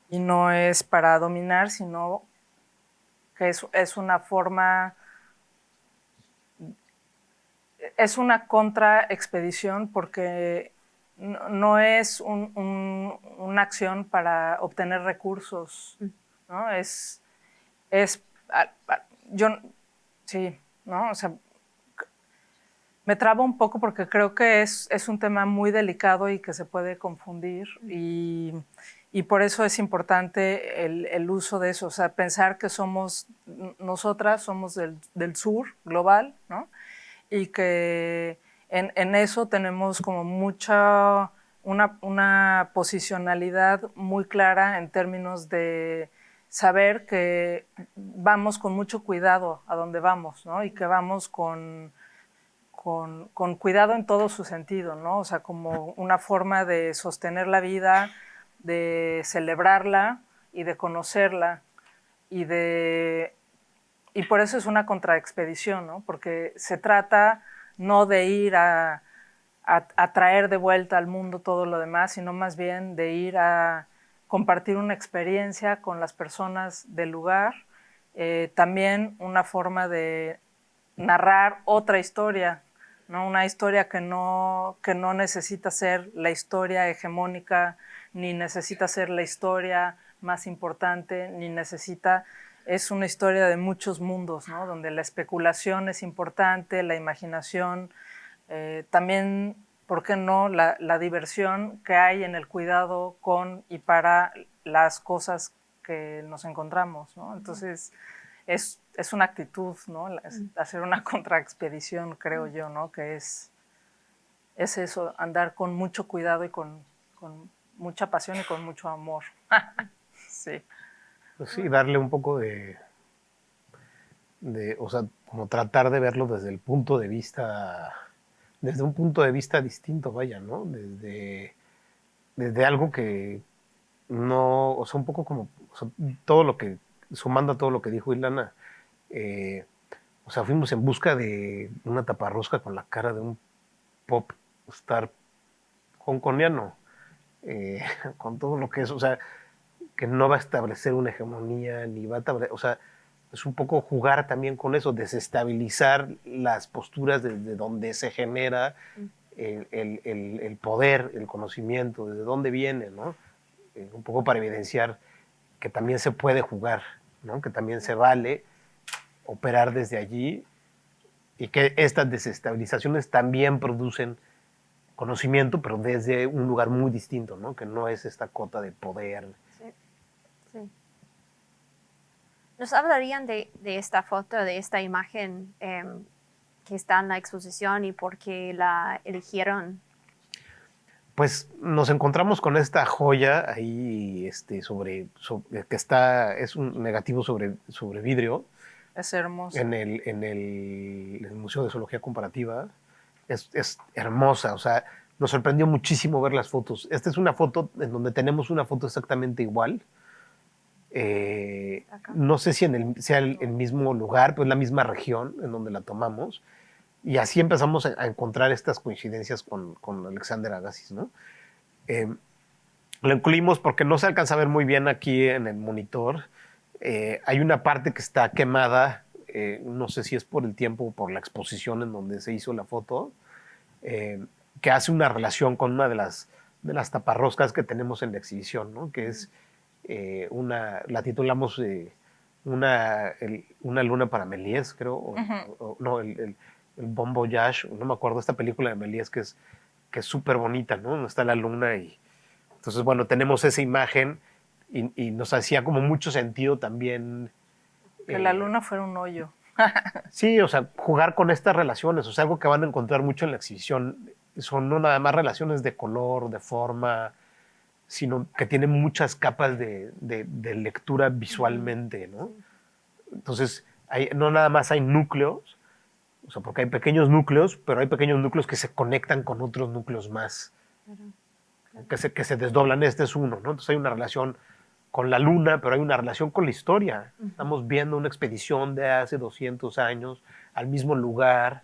y no es para dominar, sino que es una forma, es una contraexpedición porque no es una acción para obtener recursos, ¿no? Yo, sí, ¿no? O sea, me trabo un poco porque creo que es un tema muy delicado y que se puede confundir y por eso es importante el uso de eso, o sea, pensar que nosotras somos del sur global, ¿no? Y que en eso tenemos como una posicionalidad muy clara en términos de saber que vamos con mucho cuidado a donde vamos, ¿no? Y que vamos con cuidado en todo su sentido, ¿no? O sea, como una forma de sostener la vida, de celebrarla y de conocerla y por eso es una contraexpedición, ¿no? Porque se trata no de ir a traer de vuelta al mundo todo lo demás, sino más bien de ir a compartir una experiencia con las personas del lugar también una forma de narrar otra historia, ¿no? Una historia que no necesita ser la historia hegemónica, ni necesita ser la historia más importante, es una historia de muchos mundos, ¿no? Donde la especulación es importante, la imaginación, también, ¿por qué no?, la diversión que hay en el cuidado con y para las cosas que nos encontramos, ¿no? Entonces, es una actitud, ¿no? Hacer una contraexpedición, creo yo, ¿no? Que es eso, andar con mucho cuidado y con mucha pasión y con mucho amor. Sí. Pues sí, darle un poco o sea, como tratar de verlo desde el punto de vista, desde un punto de vista distinto, vaya, ¿no? Desde algo que no, o sea, un poco como, o sea, todo lo que, sumando a todo lo que dijo Ilana, o sea, fuimos en busca de una taparrosca con la cara de un pop star hongkoniano, con todo lo que es, o sea, que no va a establecer una hegemonía, ni va a establecer, o sea, es un poco jugar también con eso, desestabilizar las posturas desde donde se genera el poder, el conocimiento, desde dónde viene, ¿no? Un poco para evidenciar que también se puede jugar, ¿no? Que también se vale operar desde allí y que estas desestabilizaciones también producen conocimiento, pero desde un lugar muy distinto, ¿no? Que no es esta cota de poder. Sí, sí. ¿Nos hablarían de esta foto, de esta imagen que está en la exposición y por qué la eligieron? Pues nos encontramos con esta joya ahí que está, es un negativo sobre vidrio. Es hermoso. En el Museo de Zoología Comparativa. Es hermosa, o sea, nos sorprendió muchísimo ver las fotos. Esta es una foto en donde tenemos una foto exactamente igual. No sé si sea el mismo lugar, pero es la misma región en donde la tomamos. Y así empezamos a encontrar estas coincidencias con Alexander Agassiz, ¿no? Lo incluimos porque no se alcanza a ver muy bien aquí en el monitor. Hay una parte que está quemada, no sé si es por el tiempo o por la exposición en donde se hizo la foto, que hace una relación con una de las taparroscas que tenemos en la exhibición, ¿no? Que es la titulamos una luna para Méliès, creo, no, el Bon Voyage, no me acuerdo, esta película de Méliès que es súper bonita, ¿no? Donde está la luna y entonces, bueno, tenemos esa imagen y nos hacía como mucho sentido también. Que la luna fuera un hoyo. Sí, o sea, jugar con estas relaciones, o sea, algo que van a encontrar mucho en la exhibición, son no nada más relaciones de color, de forma, sino que tienen muchas capas de lectura visualmente, ¿no? Entonces, no nada más hay núcleos, o sea, porque hay pequeños núcleos, pero hay pequeños núcleos que se conectan con otros núcleos más. Que se desdoblan, este es uno, ¿no? Entonces hay una relación con la luna, pero hay una relación con la historia. Estamos viendo una expedición de hace 200 años al mismo lugar,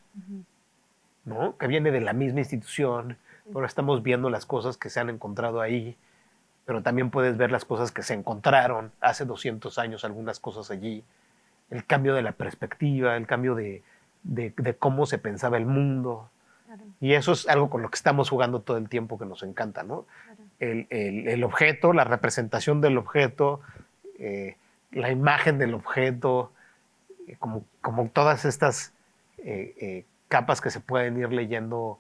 ¿no? Que viene de la misma institución, pero estamos viendo las cosas que se han encontrado ahí, pero también puedes ver las cosas que se encontraron hace 200 años, algunas cosas allí. El cambio de la perspectiva, el cambio de cómo se pensaba el mundo. Claro. Y eso es algo con lo que estamos jugando todo el tiempo que nos encanta, ¿no? Claro. El objeto, la representación del objeto, la imagen del objeto, como todas estas capas que se pueden ir leyendo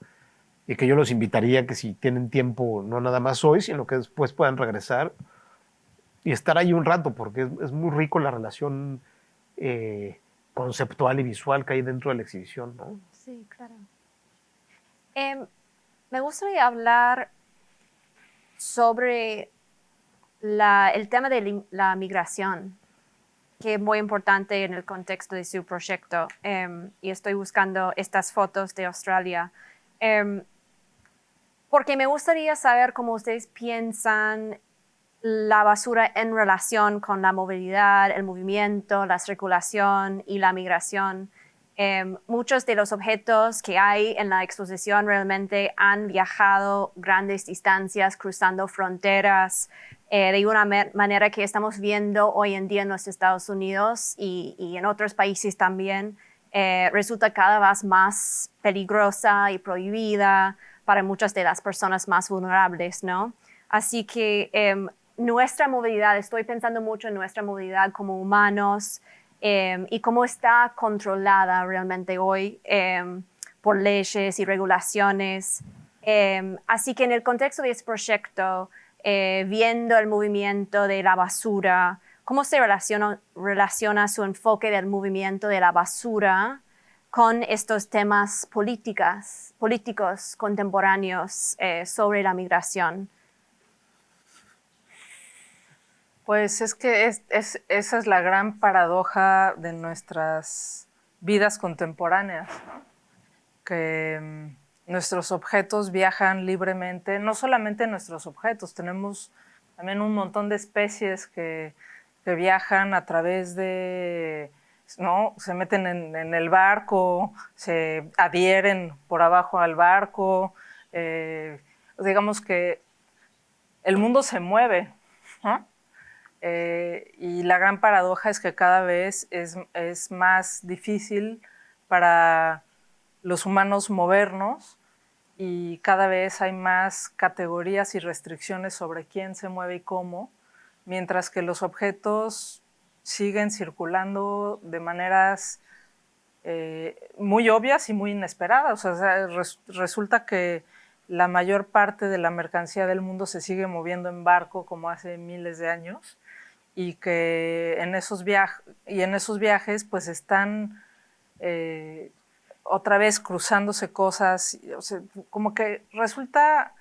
y que yo los invitaría que si tienen tiempo, no nada más hoy, sino que después puedan regresar y estar ahí un rato, porque es muy rico la relación conceptual y visual que hay dentro de la exhibición, ¿no? Sí, claro. Me gustaría hablar sobre el tema de la migración, que es muy importante en el contexto de su proyecto. Y estoy buscando estas fotos de Australia, porque me gustaría saber cómo ustedes piensan la basura en relación con la movilidad, el movimiento, la circulación y la migración. Muchos de los objetos que hay en la exposición realmente han viajado grandes distancias, cruzando fronteras, de una manera que estamos viendo hoy en día en los Estados Unidos y en otros países también, resulta cada vez más peligrosa y prohibida para muchas de las personas más vulnerables, ¿no? Así que nuestra movilidad, estoy pensando mucho en nuestra movilidad como humanos y cómo está controlada realmente hoy por leyes y regulaciones. Así que en el contexto de este proyecto, viendo el movimiento de la basura, ¿cómo se relaciona su enfoque del movimiento de la basura con estos temas políticos contemporáneos sobre la migración? Pues es que esa es la gran paradoja de nuestras vidas contemporáneas, ¿no? Que nuestros objetos viajan libremente, no solamente nuestros objetos, tenemos también un montón de especies que viajan a través de, ¿no? Se meten en el barco, se adhieren por abajo al barco, digamos que el mundo se mueve, ¿no? Y la gran paradoja es que cada vez es más difícil para los humanos movernos y cada vez hay más categorías y restricciones sobre quién se mueve y cómo, mientras que los objetos siguen circulando de maneras muy obvias y muy inesperadas. O sea, resulta que la mayor parte de la mercancía del mundo se sigue moviendo en barco como hace miles de años y que en esos viajes pues están otra vez cruzándose cosas, o sea, como que resulta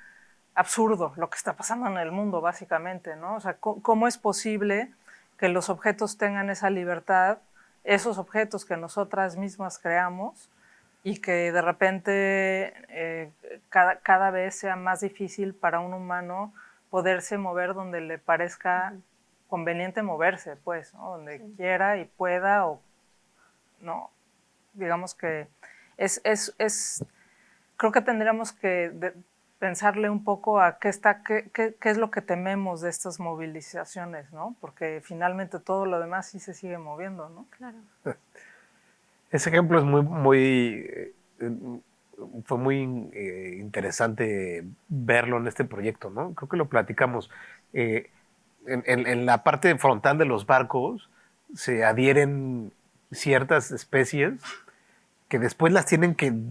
absurdo lo que está pasando en el mundo básicamente, ¿no? O sea, ¿cómo es posible que los objetos tengan esa libertad, esos objetos que nosotras mismas creamos y que de repente cada vez sea más difícil para un humano poderse mover donde le parezca conveniente moverse, pues, ¿no? Donde quiera y pueda, o no, digamos que creo que tendríamos que pensarle un poco a qué es lo que tememos de estas movilizaciones, ¿no? Porque finalmente todo lo demás sí se sigue moviendo, ¿no? Claro. Ese ejemplo es fue muy interesante verlo en este proyecto, ¿no? Creo que lo platicamos. En la parte frontal de los barcos se adhieren ciertas especies que después las tienen que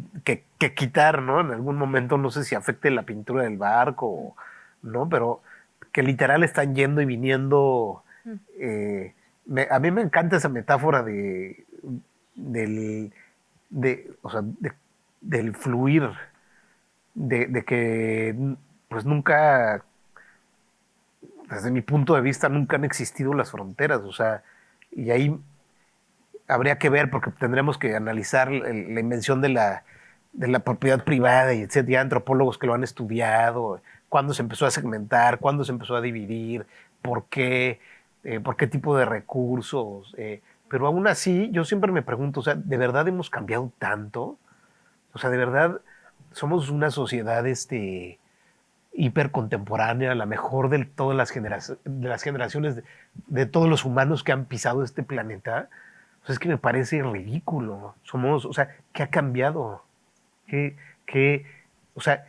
quitar, ¿no? En algún momento, no sé si afecte la pintura del barco, ¿no? Pero que literal están yendo y viniendo. A mí me encanta esa metáfora del fluir, de que pues nunca, desde mi punto de vista, nunca han existido las fronteras, o sea, y ahí habría que ver, porque tendremos que analizar la invención de la propiedad privada y etcétera. Ya antropólogos que lo han estudiado, cuándo se empezó a segmentar, cuándo se empezó a dividir, por qué tipo de recursos. Pero aún así, yo siempre me pregunto, o sea, ¿de verdad hemos cambiado tanto? O sea, ¿de verdad somos una sociedad hipercontemporánea, la mejor de todas las generaciones de todos los humanos que han pisado este planeta? O sea, es que me parece ridículo. O sea, ¿qué ha cambiado? O sea,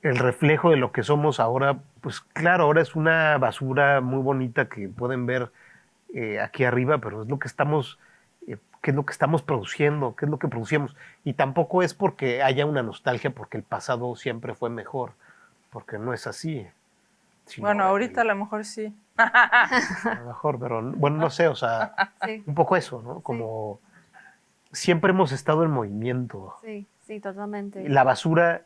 el reflejo de lo que somos ahora, pues claro, ahora es una basura muy bonita que pueden ver aquí arriba, pero es lo que estamos, ¿qué es lo que estamos produciendo? ¿Qué es lo que producimos? Y tampoco es porque haya una nostalgia porque el pasado siempre fue mejor, porque no es así. Bueno, ahorita a lo mejor sí. A lo mejor, pero bueno, no sé, o sea, Sí. un poco eso, ¿no? Como siempre hemos estado en movimiento. Sí, sí, totalmente. La basura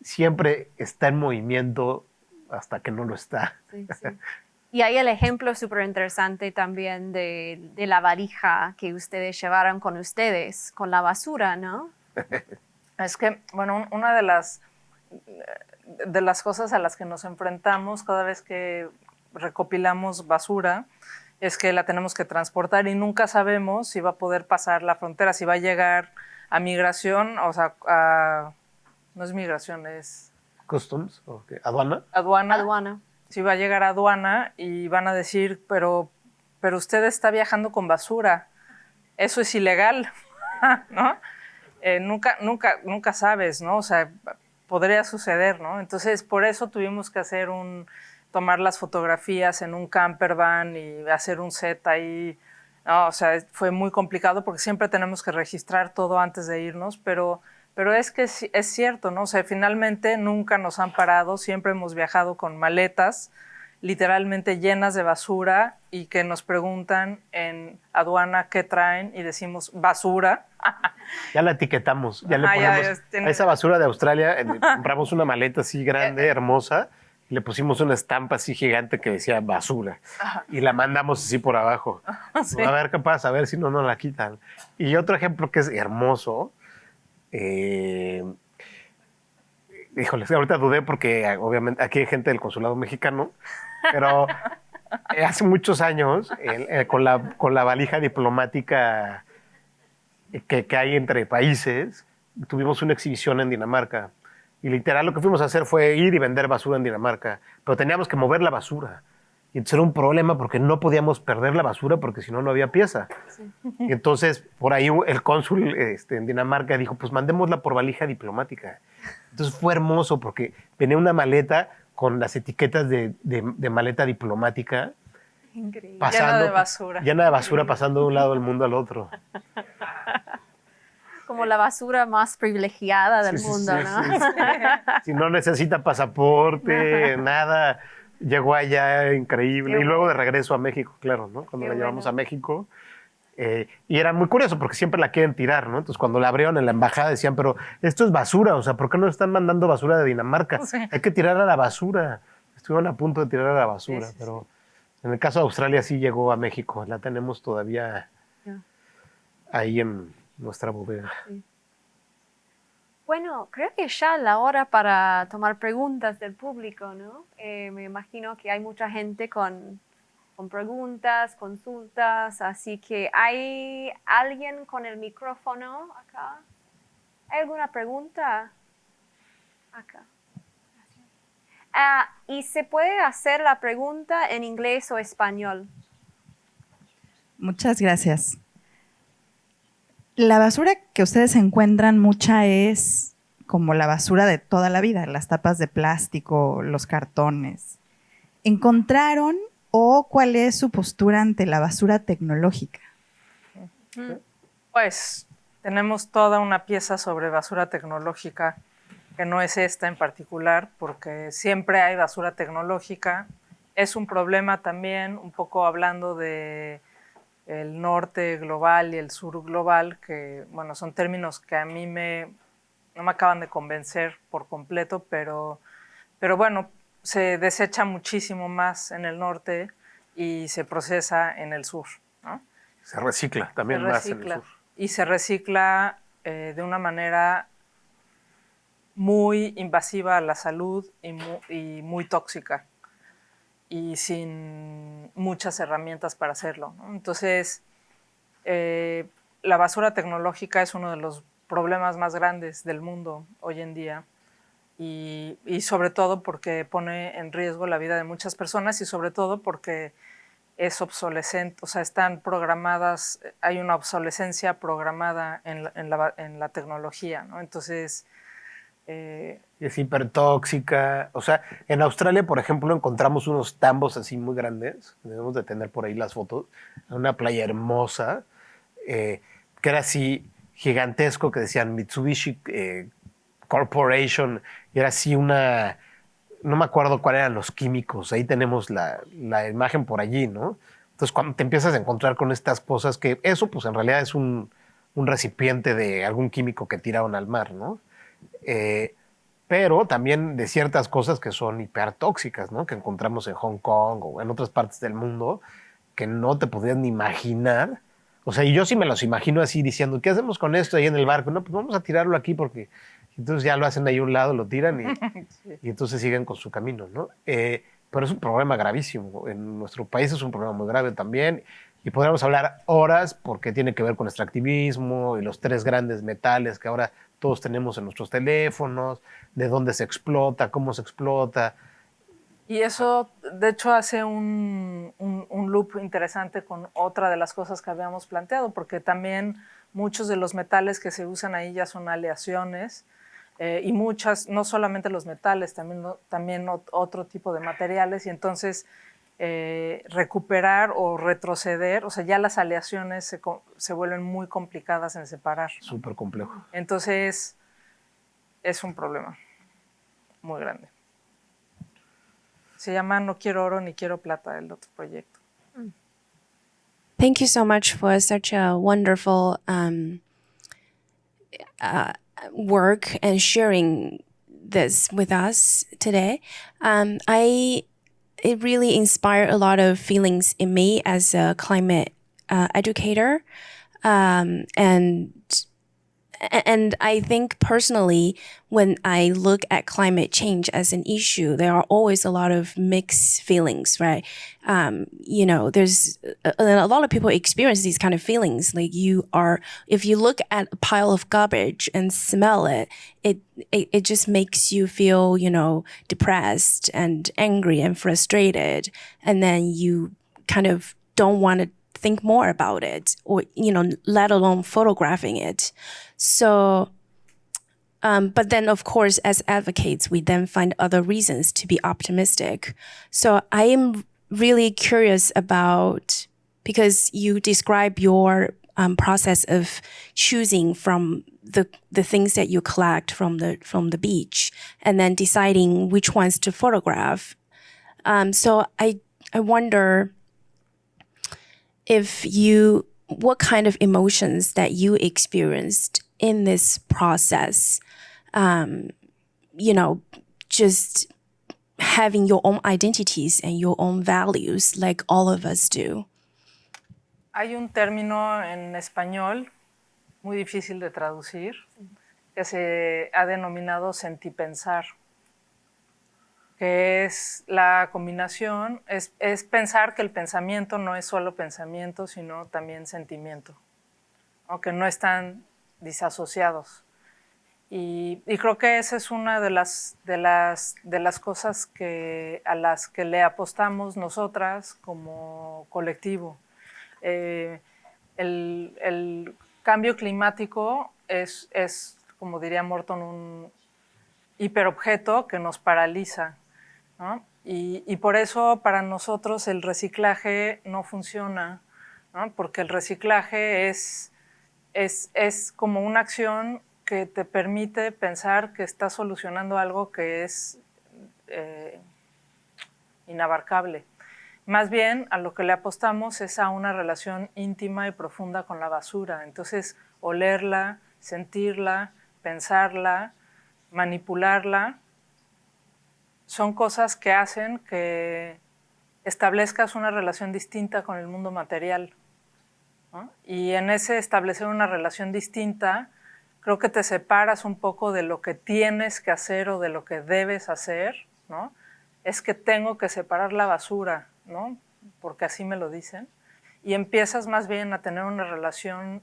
siempre está en movimiento hasta que no lo está. Sí, sí. Y hay el ejemplo súper interesante también de la valija que ustedes llevaron con ustedes, con la basura, ¿no? Es que, bueno, una de las cosas a las que nos enfrentamos cada vez que recopilamos basura es que la tenemos que transportar y nunca sabemos si va a poder pasar la frontera, si va a llegar a migración, o sea, no es migración, es Customs, okay. Aduana. aduana. Aduana. si va a llegar a aduana y van a decir, pero usted está viajando con basura, eso es ilegal, ¿no? Nunca sabes, ¿no? O sea, podría suceder, ¿no? Entonces, por eso tuvimos que tomar las fotografías en un camper van y hacer un set ahí, ¿no? O sea, fue muy complicado porque siempre tenemos que registrar todo antes de irnos, pero es que es cierto, ¿no? O sea, finalmente nunca nos han parado, siempre hemos viajado con maletas literalmente llenas de basura y que nos preguntan en aduana qué traen y decimos basura. Ya la etiquetamos, ya le ponemos a esa basura de Australia, compramos una maleta así grande, hermosa, y le pusimos una estampa así gigante que decía basura. Y la mandamos así por abajo. Sí. A ver qué pasa, a ver si no nos la quitan. Y otro ejemplo que es hermoso, híjoles, ahorita dudé porque obviamente aquí hay gente del consulado mexicano, pero hace muchos años, con la valija diplomática que hay entre países, tuvimos una exhibición en Dinamarca. Y literal lo que fuimos a hacer fue ir y vender basura en Dinamarca, pero teníamos que mover la basura. Y entonces era un problema porque no podíamos perder la basura porque si no, no había pieza. Sí. Y entonces por ahí el cónsul en Dinamarca dijo, pues mandémosla por valija diplomática. Entonces fue hermoso porque venía una maleta con las etiquetas de maleta diplomática. Increíble. Llena de basura. Llena de basura pasando de un lado del mundo al otro. Como la basura más privilegiada del mundo, ¿no? Sí. Si no necesita pasaporte, nada. Llegó allá increíble. Qué y luego de regreso a México, claro, ¿no? Cuando la llevamos a México. Y era muy curioso porque siempre la quieren tirar, ¿no? Entonces cuando la abrieron en la embajada decían, pero esto es basura, o sea, ¿por qué no están mandando basura de Dinamarca? Sí. Hay que tirar a la basura. Estuvieron a punto de tirar a la basura, Sí. pero en el caso de Australia sí llegó a México. La tenemos todavía ahí en nuestra bodega. Sí. Bueno, creo que ya la hora para tomar preguntas del público, ¿no? Me imagino que hay mucha gente con preguntas, consultas, así que ¿hay alguien con el micrófono acá? ¿Hay alguna pregunta? Acá. ¿Y se puede hacer la pregunta en inglés o español? Muchas gracias. La basura que ustedes encuentran mucha es como la basura de toda la vida, las tapas de plástico, los cartones. ¿Encontraron o cuál es su postura ante la basura tecnológica? Pues tenemos toda una pieza sobre basura tecnológica, que no es esta en particular, porque siempre hay basura tecnológica. Es un problema también, un poco hablando de el norte global y el sur global, que bueno, son términos que a mí no me acaban de convencer por completo, pero bueno, se desecha muchísimo más en el norte y se procesa en el sur, ¿no? Se recicla también más en el sur. Y se recicla de una manera muy invasiva a la salud y muy tóxica, y sin muchas herramientas para hacerlo, ¿no? Entonces, la basura tecnológica es uno de los problemas más grandes del mundo hoy en día, y sobre todo porque pone en riesgo la vida de muchas personas, y sobre todo porque es obsolescente, o sea, están programadas, hay una obsolescencia programada en la tecnología, ¿no? Entonces, es hipertóxica. O sea, en Australia, por ejemplo, encontramos unos tambos así muy grandes. Debemos de tener por ahí las fotos. Una playa hermosa, que era así gigantesco, que decían Mitsubishi Corporation. Y era así una... No me acuerdo cuáles eran los químicos. Ahí tenemos la imagen por allí, ¿no? Entonces, cuando te empiezas a encontrar con estas cosas, que eso, pues, en realidad es un recipiente de algún químico que tiraron al mar, ¿no? Pero también de ciertas cosas que son hipertóxicas, ¿no? Que encontramos en Hong Kong o en otras partes del mundo que no te podrías ni imaginar. O sea, y yo sí me los imagino así diciendo, ¿qué hacemos con esto ahí en el barco? No, pues vamos a tirarlo aquí porque entonces ya lo hacen ahí a un lado, lo tiran y entonces siguen con su camino, ¿no? Pero es un problema gravísimo. En nuestro país es un problema muy grave también. Y podríamos hablar horas porque tiene que ver con extractivismo y los 3 grandes metales que ahora todos tenemos en nuestros teléfonos, de dónde se explota, cómo se explota. Y eso, de hecho, hace un loop interesante con otra de las cosas que habíamos planteado, porque también muchos de los metales que se usan ahí ya son aleaciones, y muchas, no solamente los metales, también otro tipo de materiales, y entonces recuperar o retroceder, o sea, ya las aleaciones se vuelven muy complicadas en separar. Súper complejo. Entonces, es un problema muy grande. Se llama No Quiero Oro ni Quiero Plata, el otro proyecto. Thank you so much for such a wonderful work and sharing this with us today. It really inspired a lot of feelings in me as a climate educator, and I think personally, when I look at climate change as an issue, there are always a lot of mixed feelings, right? There's a lot of people experience these kind of feelings. Like if you look at a pile of garbage and smell it, it just makes you feel, depressed and angry and frustrated. And then you kind of don't want to think more about it, or, let alone photographing it. So, but then of course, as advocates, we then find other reasons to be optimistic. So I am really curious about, because you describe your process of choosing from the things that you collect from the beach and then deciding which ones to photograph. So I wonder what kind of emotions that you experienced in this process, just having your own identities and your own values like all of us do. Hay un término en español muy difícil de traducir que se ha denominado sentipensar, que es la combinación, es pensar que el pensamiento no es solo pensamiento, sino también sentimiento, aunque no están disasociados. Y creo que esa es una de las cosas a las que le apostamos nosotras como colectivo. El cambio climático es, como diría Morton, un hiperobjeto que nos paraliza, ¿no? Y por eso para nosotros el reciclaje no funciona, ¿no? Porque el reciclaje es como una acción que te permite pensar que estás solucionando algo que es inabarcable. Más bien, a lo que le apostamos es a una relación íntima y profunda con la basura. Entonces, olerla, sentirla, pensarla, manipularla, son cosas que hacen que establezcas una relación distinta con el mundo material, ¿no? Y en ese establecer una relación distinta, creo que te separas un poco de lo que tienes que hacer o de lo que debes hacer, ¿no? Es que tengo que separar la basura, ¿no? Porque así me lo dicen. Y empiezas más bien a tener una relación,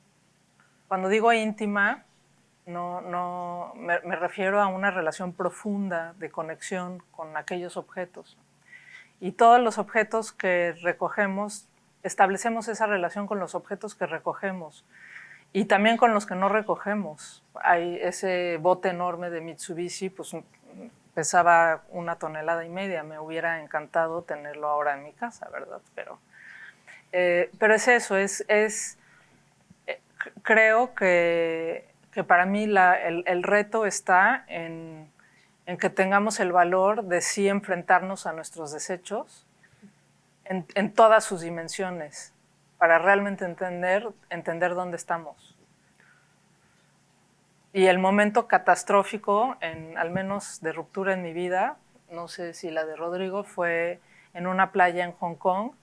cuando digo íntima, no me refiero a una relación profunda de conexión con aquellos objetos. Y todos los objetos que recogemos, establecemos esa relación con los objetos que recogemos y también con los que no recogemos. Hay ese bote enorme de Mitsubishi, pues pesaba 1,5 toneladas. Me hubiera encantado tenerlo ahora en mi casa, ¿verdad? Pero es eso, creo que para mí el reto está en que tengamos el valor de sí enfrentarnos a nuestros desechos en todas sus dimensiones, para realmente entender dónde estamos. Y el momento catastrófico, al menos de ruptura en mi vida, no sé si la de Rodrigo, fue en una playa en Hong Kong,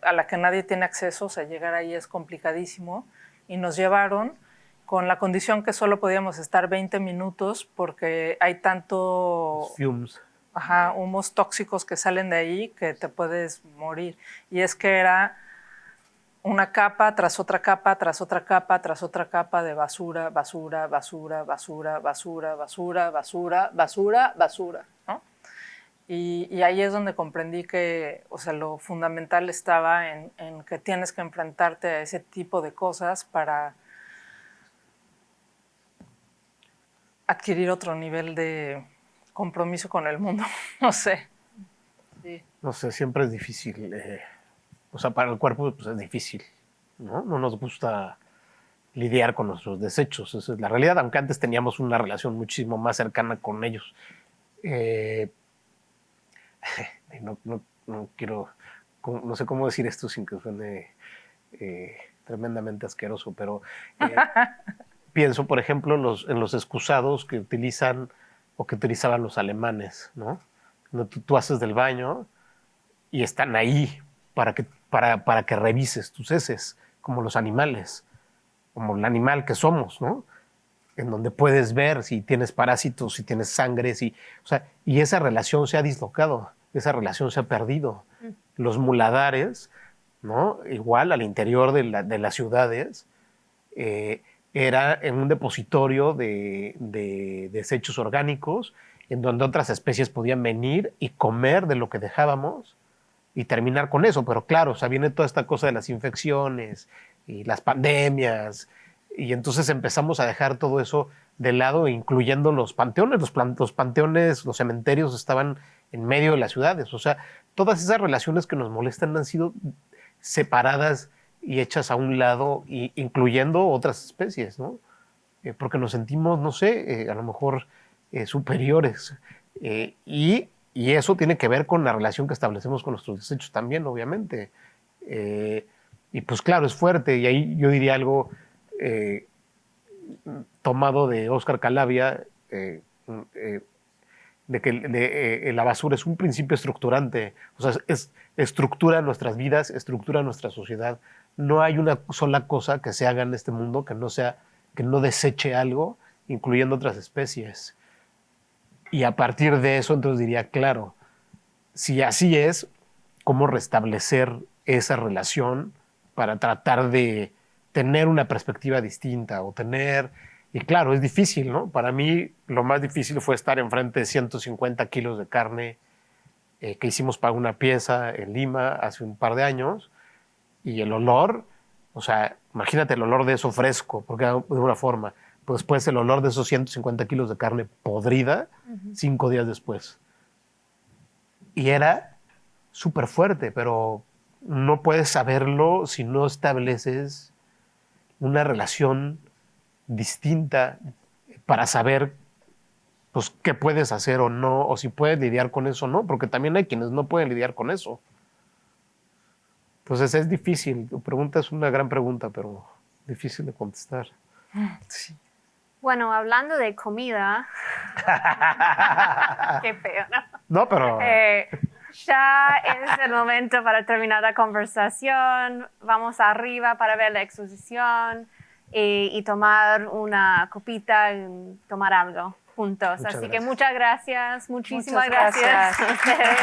a la que nadie tiene acceso, o sea, llegar ahí es complicadísimo, y nos llevaron con la condición que solo podíamos estar 20 minutos porque hay tanto Fumes. Humos tóxicos que salen de ahí que te puedes morir. Y es que era una capa tras otra capa, tras otra capa, tras otra capa de basura, basura, basura, basura, basura, basura, basura, basura, basura, ¿no? Y ahí es donde comprendí que, o sea, lo fundamental estaba en que tienes que enfrentarte a ese tipo de cosas para adquirir otro nivel de compromiso con el mundo. No sé. Sí. No sé, siempre es difícil. O sea, para el cuerpo pues, es difícil, ¿no? No nos gusta lidiar con nuestros desechos. Esa es la realidad, aunque antes teníamos una relación muchísimo más cercana con ellos. No quiero, no sé cómo decir esto sin que suene tremendamente asqueroso, pero pienso, por ejemplo, en los excusados que utilizan o que utilizaban los alemanes, ¿no? Cuando tú haces del baño y están ahí para que revises tus heces, como los animales, como el animal que somos, ¿no? En donde puedes ver si tienes parásitos, si tienes sangre, o sea, y esa relación se ha dislocado, esa relación se ha perdido. Los muladares, ¿no? Igual al interior de las ciudades, era en un depositorio de desechos orgánicos en donde otras especies podían venir y comer de lo que dejábamos y terminar con eso. Pero claro, o sea, viene toda esta cosa de las infecciones y las pandemias, y entonces empezamos a dejar todo eso de lado, incluyendo los panteones. Los panteones, los cementerios estaban en medio de las ciudades. O sea, todas esas relaciones que nos molestan han sido separadas y hechas a un lado, incluyendo otras especies, ¿no? Porque nos sentimos, no sé, a lo mejor superiores. Y eso tiene que ver con la relación que establecemos con nuestros desechos también, obviamente. Y pues claro, es fuerte. Y ahí yo diría algo tomado de Oscar Calavia, de que la basura es un principio estructurante. O sea, estructura nuestras vidas, estructura nuestra sociedad. No hay una sola cosa que se haga en este mundo que no deseche algo, incluyendo otras especies. Y a partir de eso, entonces diría, claro, si así es, ¿cómo restablecer esa relación para tratar de tener una perspectiva distinta o tener... Y claro, es difícil, ¿no? Para mí lo más difícil fue estar enfrente de 150 kilos de carne que hicimos para una pieza en Lima hace un par de años, y el olor, o sea, imagínate el olor de eso fresco, porque de una forma, pues después el olor de esos 150 kilos de carne podrida 5 días después. Y era súper fuerte, pero no puedes saberlo si no estableces una relación distinta para saber pues, qué puedes hacer o no, o si puedes lidiar con eso o no, porque también hay quienes no pueden lidiar con eso. Entonces es difícil. Tu pregunta es una gran pregunta, pero difícil de contestar. Sí. Bueno, hablando de comida, qué feo, ¿no? No, pero... Ya es el momento para terminar la conversación. Vamos arriba para ver la exposición y tomar una copita y tomar algo juntos. Muchas Así que gracias. muchas gracias, muchísimas Muchas gracias. gracias a ustedes.